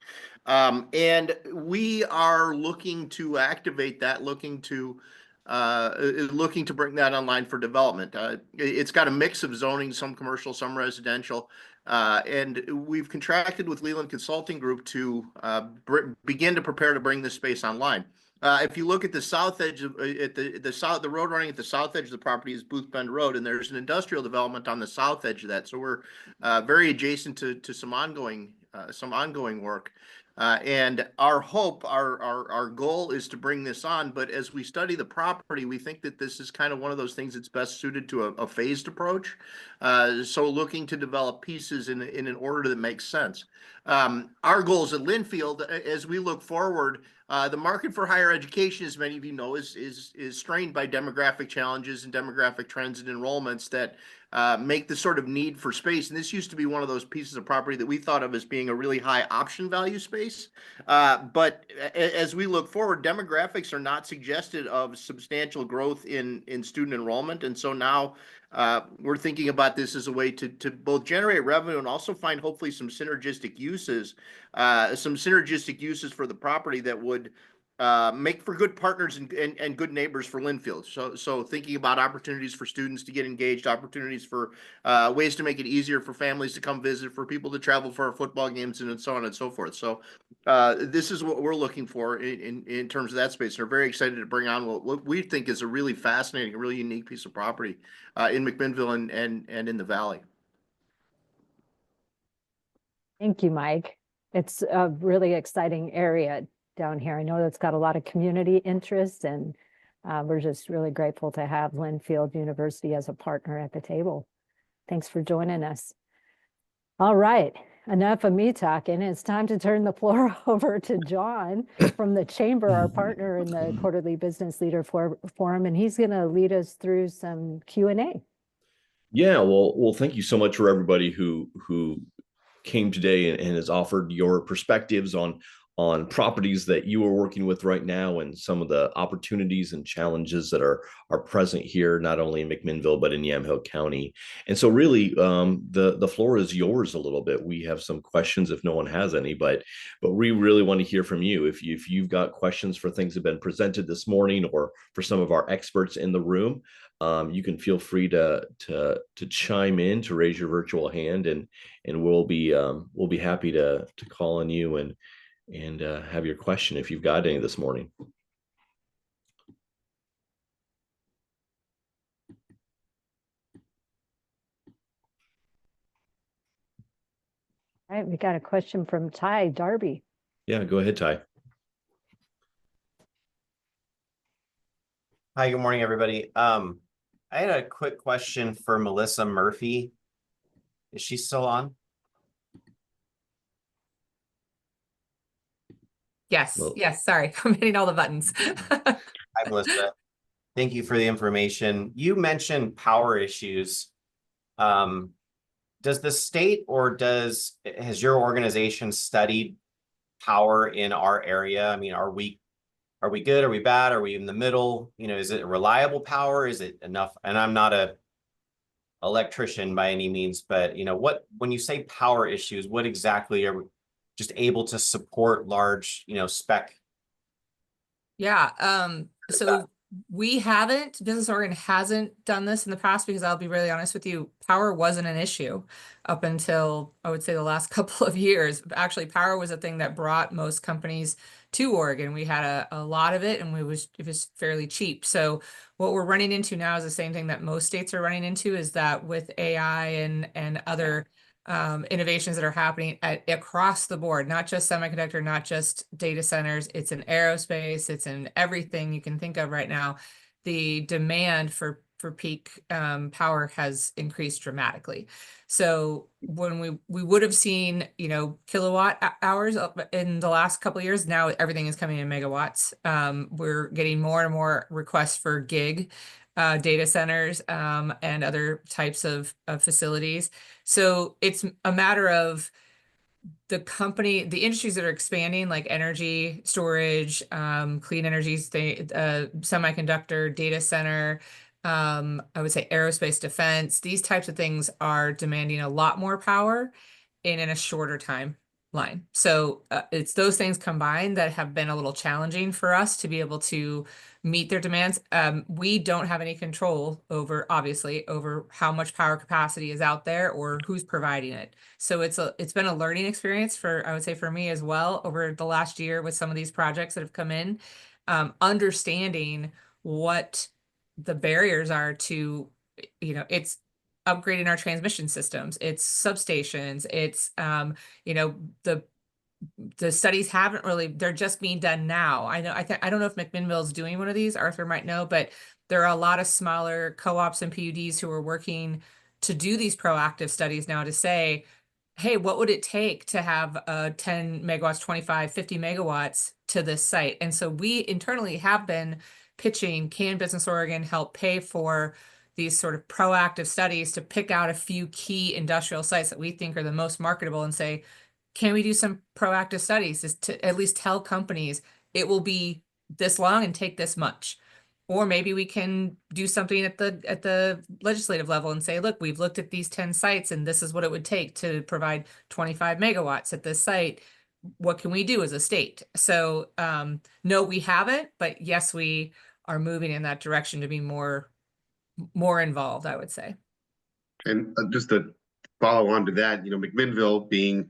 And we are looking to activate that, looking to looking to bring that online for development. It's got a mix of zoning, some commercial, some residential. And we've contracted with Leland Consulting Group to begin to prepare to bring this space online. If you look at the south edge of the road running at the south edge of the property is Booth Bend Road, and there's an industrial development on the south edge of that. So we're very adjacent to some ongoing work. And our hope, our goal is to bring this on. But as we study the property, we think that this is kind of one of those things that's best suited to a phased approach. So looking to develop pieces in an order that makes sense. Our goals at Linfield, as we look forward, the market for higher education, as many of you know, is strained by demographic challenges and demographic trends and enrollments that make the sort of need for space. And this used to be one of those pieces of property that we thought of as being a really high option value space. But as we look forward, demographics are not suggested of substantial growth in student enrollment. And so now we're thinking about this as a way to both generate revenue and also find hopefully some synergistic uses for the property that would make for good partners and good neighbors for Linfield. So thinking about opportunities for students to get engaged, opportunities for ways to make it easier for families to come visit, for people to travel for our football games, and so on and so forth. So this is what we're looking for in terms of that space. And we're very excited to bring on what we think is a really fascinating, really unique piece of property in McMinnville and in the Valley. Thank you, Mike. It's a really exciting area down here. I know that's got a lot of community interest, and we're just really grateful to have Linfield University as a partner at the table. Thanks for joining us. All right, enough of me talking. It's time to turn the floor over to John from the Chamber, our partner in the Quarterly Business Leader Forum, and he's going to lead us through some Q&A. Yeah, well, thank you so much for everybody who came today and has offered your perspectives on properties that you are working with right now and some of the opportunities and challenges that are present here, not only in McMinnville, but in Yamhill County. And so really, the floor is yours a little bit. We have some questions if no one has any, but we really want to hear from you. If you've got questions for things that have been presented this morning or for some of our experts in the room, you can feel free to chime in, to raise your virtual hand, and we'll be happy to call on you and have your question if you've got any this morning. All right, we got a question from Ty Darby. Yeah, go ahead, Ty. Hi, good morning, everybody. I had a quick question for Melissa Murphy. Is she still on? Yes, Well, yes, sorry, I'm hitting all the buttons. Hi, Melissa. Thank you for the information. You mentioned power issues. Does the state or has your organization studied power in our area? I mean, are we good? Are we bad? Are we in the middle? You know, is it reliable power? Is it enough? And I'm not a electrician by any means, but you know, when you say power issues, what exactly are we just able to support large, spec? Yeah, so Business Oregon hasn't done this in the past because I'll be really honest with you, power wasn't an issue up until I would say the last couple of years. Actually, power was a thing that brought most companies to Oregon. We had a lot of it and it was fairly cheap. So what we're running into now is the same thing that most states are running into, is that with AI and other innovations that are happening across the board, not just semiconductor, not just data centers, it's in aerospace, it's in everything you can think of right now. The demand for peak power has increased dramatically. So when we would have seen, kilowatt hours in the last couple of years, now everything is coming in megawatts. We're getting more and more requests for gig data centers and other types of facilities. So it's a matter of the industries that are expanding, like energy storage, clean energy, semiconductor, data center, I would say aerospace, defense. These types of things are demanding a lot more power in a shorter time. line. So it's those things combined that have been a little challenging for us to be able to meet their demands. We don't have any control over, obviously, over how much power capacity is out there or who's providing it. So it's been a learning experience for, I would say, for me as well over the last year with some of these projects that have come in, understanding what the barriers are to, it's upgrading our transmission systems, it's substations, it's the studies haven't really, they're just being done now. I don't know if McMinnville is doing one of these, Arthur might know, but there are a lot of smaller co-ops and PUDs who are working to do these proactive studies now to say, hey, what would it take to have 10 megawatts, 25, 50 megawatts to this site? And so we internally have been pitching, can Business Oregon help pay for these sort of proactive studies to pick out a few key industrial sites that we think are the most marketable and say, can we do some proactive studies is to at least tell companies it will be this long and take this much? Or maybe we can do something at the legislative level and say, look, we've looked at these 10 sites and this is what it would take to provide 25 megawatts at this site. What can we do as a state? So no, we haven't, but yes, we are moving in that direction to be more involved, I would say. And just to follow on to that, McMinnville being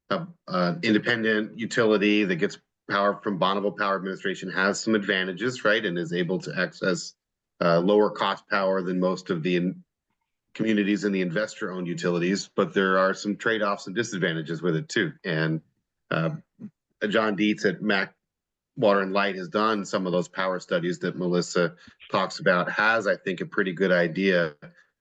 an independent utility that gets power from Bonneville Power Administration has some advantages, right? And is able to access lower cost power than most of the communities in the investor-owned utilities, but there are some trade-offs and disadvantages with it too. And John Dietz at Mac Water and Light has done some of those power studies that Melissa talks about, has, I think, a pretty good idea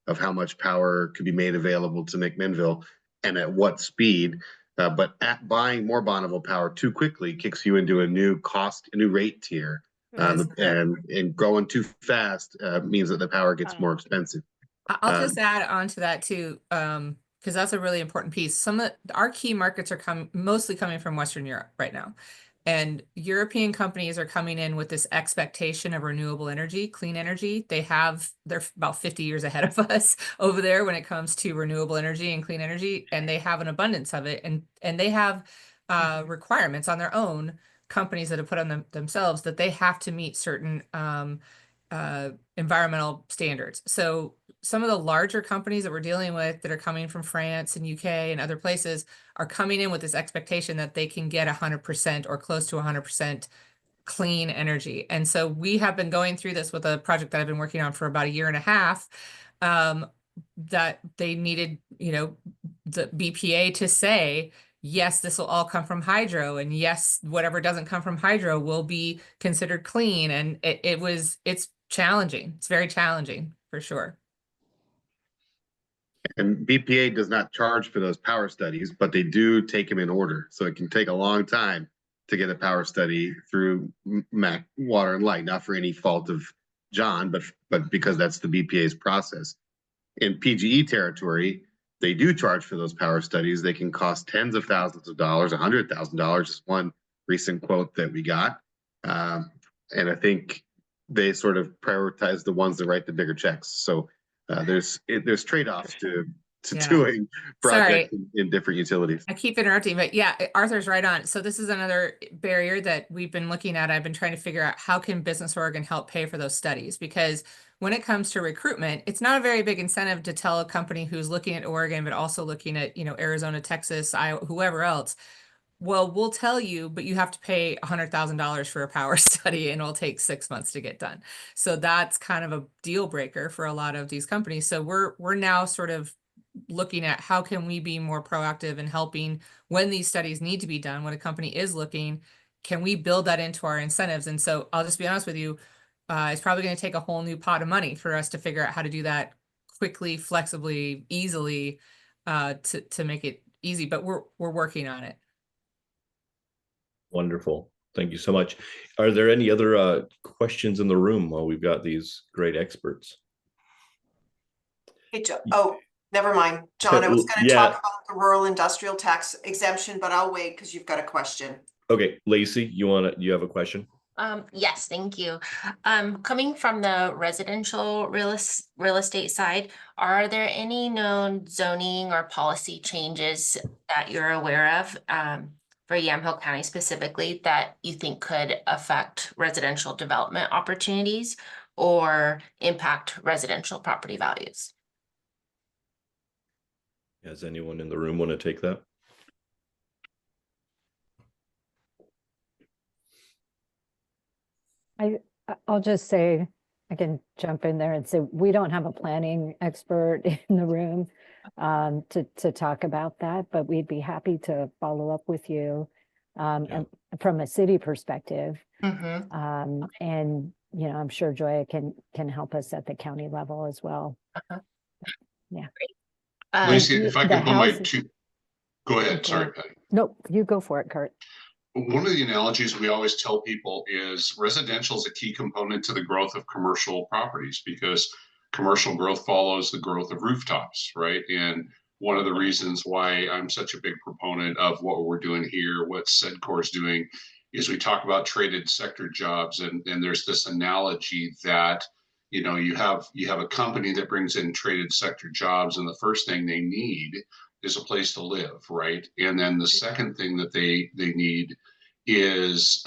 of how much power could be made available to McMinnville and at what speed. But buying more Bonneville power too quickly kicks you into a new rate tier. And growing too fast means that the power gets more expensive. I'll just add on to that too, because that's a really important piece. Some of our key markets are mostly coming from Western Europe right now. And European companies are coming in with this expectation of renewable energy, clean energy. They're about 50 years ahead of us over there when it comes to renewable energy and clean energy, and they have an abundance of it. And they have requirements on their own, companies that have put on themselves, that they have to meet certain environmental standards. So some of the larger companies that we're dealing with that are coming from France and UK and other places are coming in with this expectation that they can get 100% or close to 100% clean energy. And so we have been going through this with a project that I've been working on for about a year and a half, that they needed, the BPA to say, yes, this will all come from hydro, and yes, whatever doesn't come from hydro will be considered clean. And it's challenging. It's very challenging for sure. And BPA does not charge for those power studies, but they do take them in order. So it can take a long time to get a power study through Mac Water and Light, not for any fault of John, but because that's the BPA's process. In PGE territory, they do charge for those power studies. They can cost tens of thousands of dollars, $100,000 is one recent quote that we got. And I think they sort of prioritize the ones that write the bigger checks. So there's trade-offs to doing projects in different utilities. I keep interrupting, but yeah, Arthur's right on. So this is another barrier that we've been looking at. I've been trying to figure out how can Business Oregon help pay for those studies, because when it comes to recruitment, it's not a very big incentive to tell a company who's looking at Oregon, but also looking at, Arizona, Texas, Iowa, whoever else. Well, we'll tell you, but you have to pay $100,000 for a power study and it'll take 6 months to get done. So that's kind of a deal breaker for a lot of these companies. So we're now sort of looking at how can we be more proactive in helping when these studies need to be done, when a company is looking, can we build that into our incentives? And so I'll just be honest with you, it's probably going to take a whole new pot of money for us to figure out how to do that quickly, flexibly, easily, to make it easy, but we're working on it. Wonderful. Thank you so much. Are there any other questions in the room while we've got these great experts? Hey, Joe. Oh, never mind. John, I was going to talk about the rural industrial tax exemption, but I'll wait because you've got a question. Okay, Lacey, you have a question? Yes, thank you. Coming from the residential real estate side, are there any known zoning or policy changes that you're aware of, for Yamhill County specifically, that you think could affect residential development opportunities or impact residential property values? Does anyone in the room want to take that? I'll just say, I can jump in there and say, we don't have a planning expert in the room to talk about that, but we'd be happy to follow up with you and from a city perspective. And, you know, I'm sure Joya can help us at the county level as well. Yeah. Lacey, if I could put my two, go ahead. Okay. Sorry, Patty. No, you go for it, Kurt. One of the analogies we always tell people is residential is a key component to the growth of commercial properties because commercial growth follows the growth of rooftops, right? And one of the reasons why I'm such a big proponent of what we're doing here, what SEDCOR is doing, is we talk about traded sector jobs, and there's this analogy that, you know, you have a company that brings in traded sector jobs, and the first thing they need is a place to live, right? And then the second thing that they need is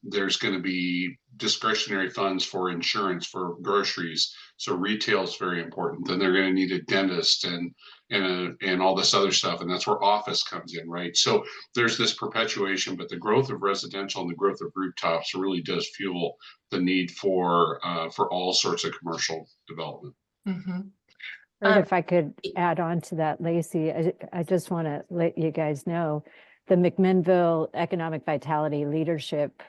there's going to be discretionary funds for insurance, for groceries. So retail is very important. Then they're going to need a dentist and all this other stuff, and that's where office comes in, right? So there's this perpetuation, but the growth of residential and the growth of rooftops really does fuel the need for all sorts of commercial development. If I could add on to that, Lacey, I just want to let you guys know the McMinnville Economic Vitality Leadership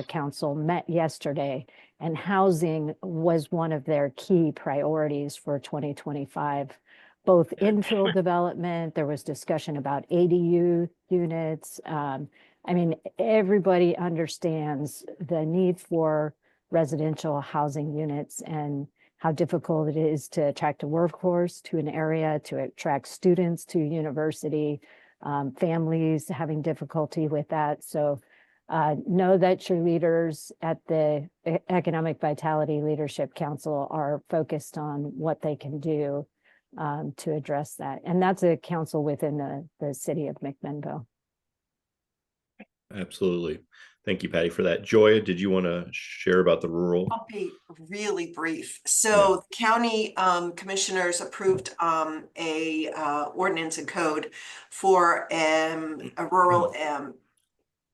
Council met yesterday, and housing was one of their key priorities for 2025. Both infill development, there was discussion about ADU units. I mean, everybody understands the need for residential housing units and how difficult it is to attract a workforce to an area, to attract students to university, families having difficulty with that. So know that your leaders at the Economic Vitality Leadership Council are focused on what they can do to address that. And that's a council within the city of McMinnville. Absolutely. Thank you, Patty, for that. Joya, did you want to share about the rural? I'll be really brief. So the county commissioners approved a ordinance and code for a rural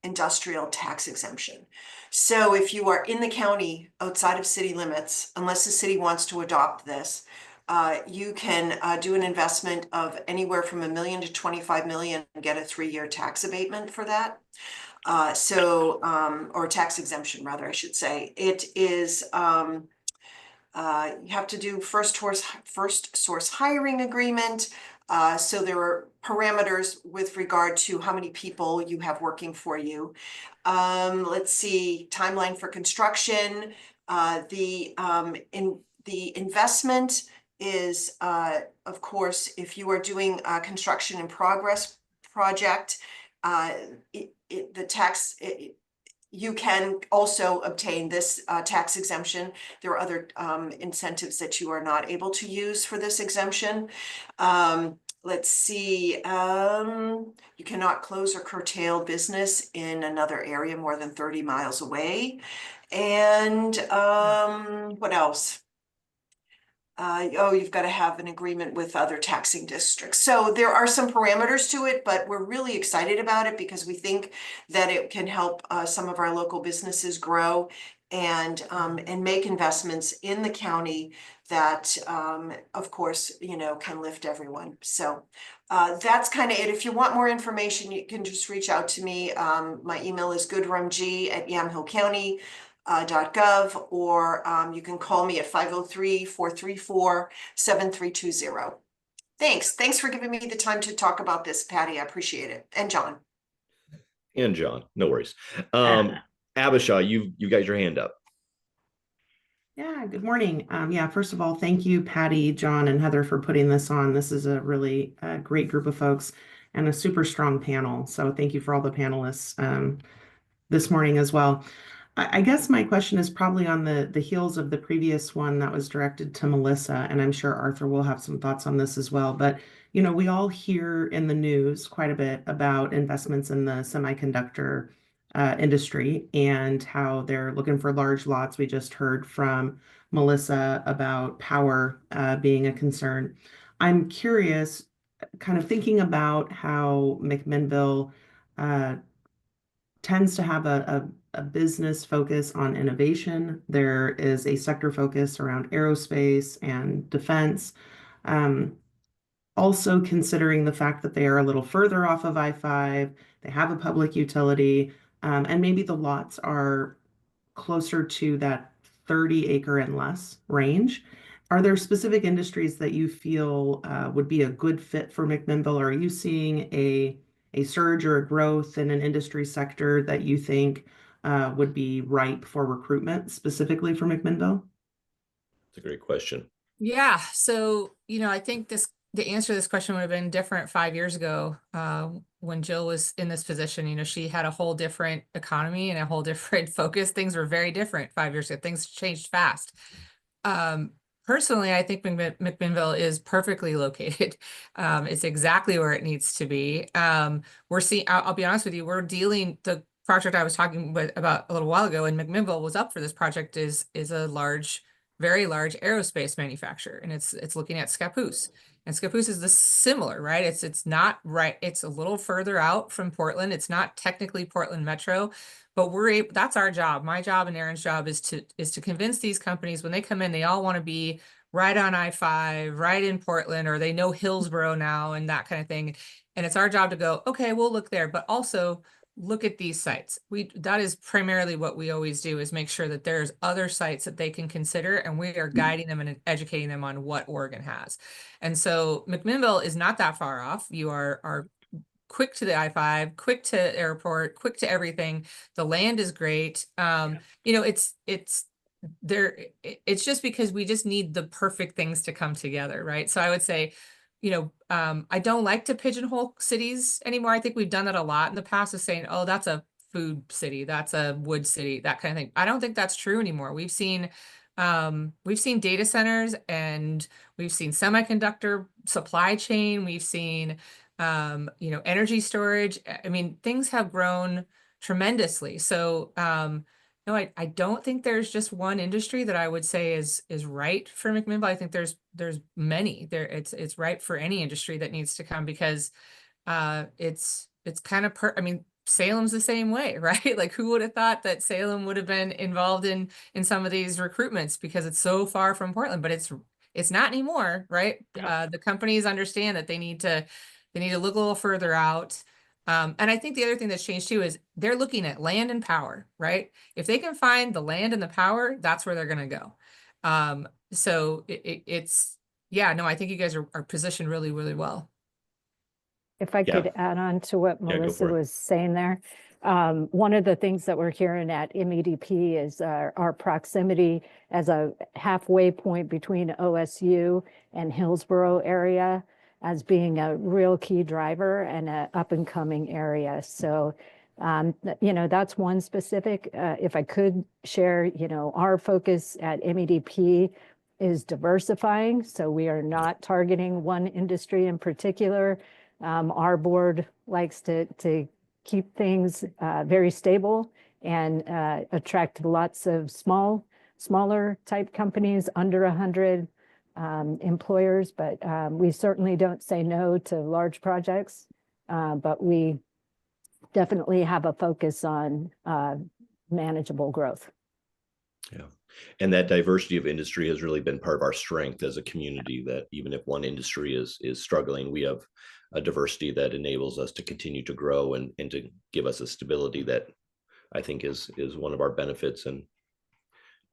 industrial tax exemption. So if you are in the county outside of city limits, unless the city wants to adopt this, you can do an investment of anywhere from $1 million to $25 million and get a 3-year tax abatement for that. Or tax exemption rather, I should say. It is, you have to do first source hiring agreement. So there are parameters with regard to how many people you have working for you. Let's see, timeline for construction. The investment is, of course, if you are doing a construction in progress project, you can also obtain this tax exemption. There are other incentives that you are not able to use for this exemption. Let's see, you cannot close or curtail business in another area more than 30 miles away. And what else? You've got to have an agreement with other taxing districts. So there are some parameters to it, but we're really excited about it because we think that it can help some of our local businesses grow and make investments in the county that, of course, you know, can lift everyone. So that's kind of it. If you want more information, you can just reach out to me. My email is goodrumg@yamhillcounty.gov, or you can call me at 503-434-7320. Thanks for giving me the time to talk about this, Patty. I appreciate it. And John. No worries. Abisha, you got your hand up. Yeah, good morning. Yeah, first of all, thank you, Patty, John, and Heather for putting this on. This is a really great group of folks and a super strong panel. So thank you for all the panelists this morning as well. I guess my question is probably on the heels of the previous one that was directed to Melissa, and I'm sure Arthur will have some thoughts on this as well. But we all hear in the news quite a bit about investments in the semiconductor industry and how they're looking for large lots. We just heard from Melissa about power being a concern. I'm curious, kind of thinking about how McMinnville tends to have a business focus on innovation. There is a sector focus around aerospace and defense. Also considering the fact that they are a little further off of I-5, they have a public utility, and maybe the lots are closer to that 30-acre and less range. Are there specific industries that you feel would be a good fit for McMinnville? Or are you seeing a surge or a growth in an industry sector that you think would be ripe for recruitment specifically for McMinnville? It's a great question. Yeah, so I think the answer to this question would have been different 5 years ago when Jill was in this position. She had a whole different economy and a whole different focus. Things were very different 5 years ago. Things changed fast. Personally, I think McMinnville is perfectly located. It's exactly where it needs to be. We're seeing, I'll be honest with you, the project I was talking about a little while ago, and McMinnville was up for this project, is a very large aerospace manufacturer, and it's looking at Scappoose. And Scappoose is similar, right? It's not right. It's a little further out from Portland. It's not technically Portland Metro, but that's our job. My job and Aaron's job is to convince these companies when they come in, they all want to be right on I-5, right in Portland, or they know Hillsborough now and that kind of thing. And it's our job to go, okay, we'll look there, but also look at these sites. That is primarily what we always do, is make sure that there's other sites that they can consider, and we are guiding them and educating them on what Oregon has. And so McMinnville is not that far off. You are quick to the I-5, quick to airport, quick to everything. The land is great. It's just because we just need the perfect things to come together, right? So I would say, I don't like to pigeonhole cities anymore. I think we've done that a lot in the past, of saying, oh, that's a food city, that's a wood city, that kind of thing. I don't think that's true anymore. We've seen data centers, and we've seen semiconductor supply chain. We've seen, energy storage. I mean, things have grown tremendously. So, no, I don't think there's just one industry that I would say is right for McMinnville. I think there's many. It's right for any industry that needs to come, because it's kind of Salem's the same way, right? Like, who would have thought that Salem would have been involved in some of these recruitments, because it's so far from Portland, but it's not anymore, right? Yeah. The companies understand that they need to look a little further out. And I think the other thing that's changed too is they're looking at land and power, right? If they can find the land and the power, that's where they're going to go. So I think you guys are positioned really, really well. If I could add on to what Melissa was saying there, one of the things that we're hearing at MEDP is our proximity as a halfway point between OSU and Hillsborough area as being a real key driver and an up and coming area. So, that's one specific. If I could share, our focus at MEDP is diversifying. So we are not targeting one industry in particular. Our board likes to keep things very stable and attract lots of smaller type companies under 100 employers, but we certainly don't say no to large projects, but we definitely have a focus on manageable growth. Yeah. And that diversity of industry has really been part of our strength as a community, that even if one industry is struggling, we have a diversity that enables us to continue to grow and to give us a stability that I think is one of our benefits and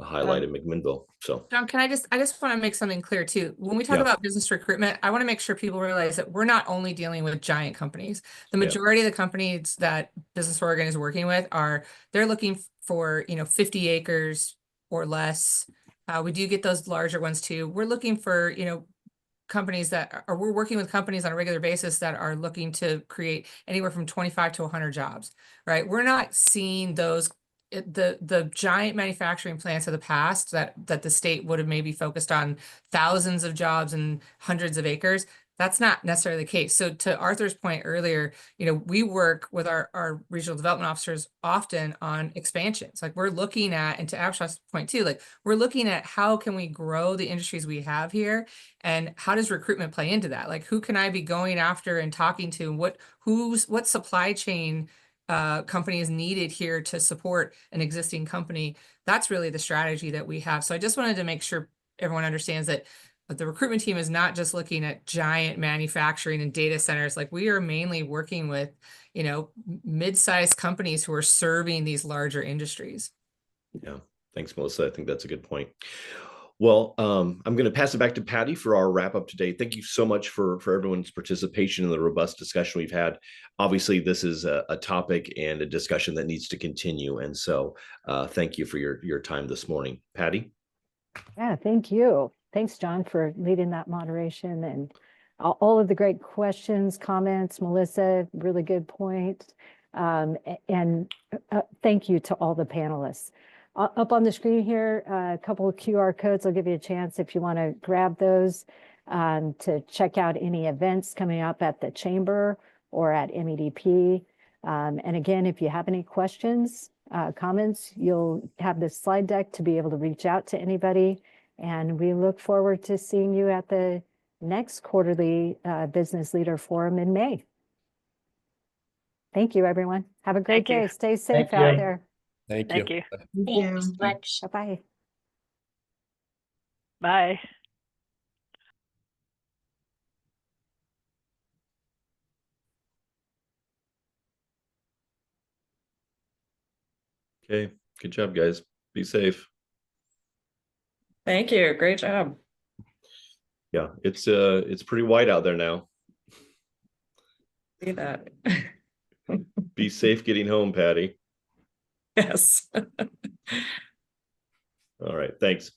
a highlight in McMinnville. So John, I just want to make something clear too. When we talk about business recruitment, I want to make sure people realize that we're not only dealing with giant companies. The majority of the companies that Business Oregon is working with they're looking for, 50 acres or less. We do get those larger ones too. We're looking for, companies we're working with companies on a regular basis that are looking to create anywhere from 25 to 100 jobs, right? We're not seeing those the giant manufacturing plants of the past that the state would have maybe focused on thousands of jobs and hundreds of acres. That's not necessarily the case. So to Arthur's point earlier, we work with our regional development officers often on expansions. Like we're looking at, and to Abshaw's point too, like we're looking at how can we grow the industries we have here, and how does recruitment play into that? Like who can I be going after and talking to, and what supply chain company is needed here to support an existing company. That's really the strategy that we have. So I just wanted to make sure everyone understands that the recruitment team is not just looking at giant manufacturing and data centers. Like we are mainly working with, mid-sized companies who are serving these larger industries. Yeah. Thanks, Melissa. I think that's a good point. Well, I'm going to pass it back to Patty for our wrap up today. Thank you so much for everyone's participation in the robust discussion we've had. Obviously, this is a topic and a discussion that needs to continue. And so thank you for your time this morning. Patty? Yeah, thank you. Thanks, John, for leading that moderation and all of the great questions, comments. Melissa, really good point. And thank you to all the panelists. Up on the screen here, a couple of QR codes. I'll give you a chance if you want to grab those to check out any events coming up at the Chamber or at MEDP. And again, if you have any questions, comments, you'll have this slide deck to be able to reach out to anybody. And we look forward to seeing you at the next quarterly Business Leader Forum in May. Thank you, everyone. Have a great day. Stay safe out there. Thank you. Thank you. Thanks so much. Bye-bye. Bye. Okay. Good job, guys. Be safe. Thank you. Great job. Yeah, it's pretty white out there now. See that. Be safe getting home, Patty. Yes. All right. Thanks.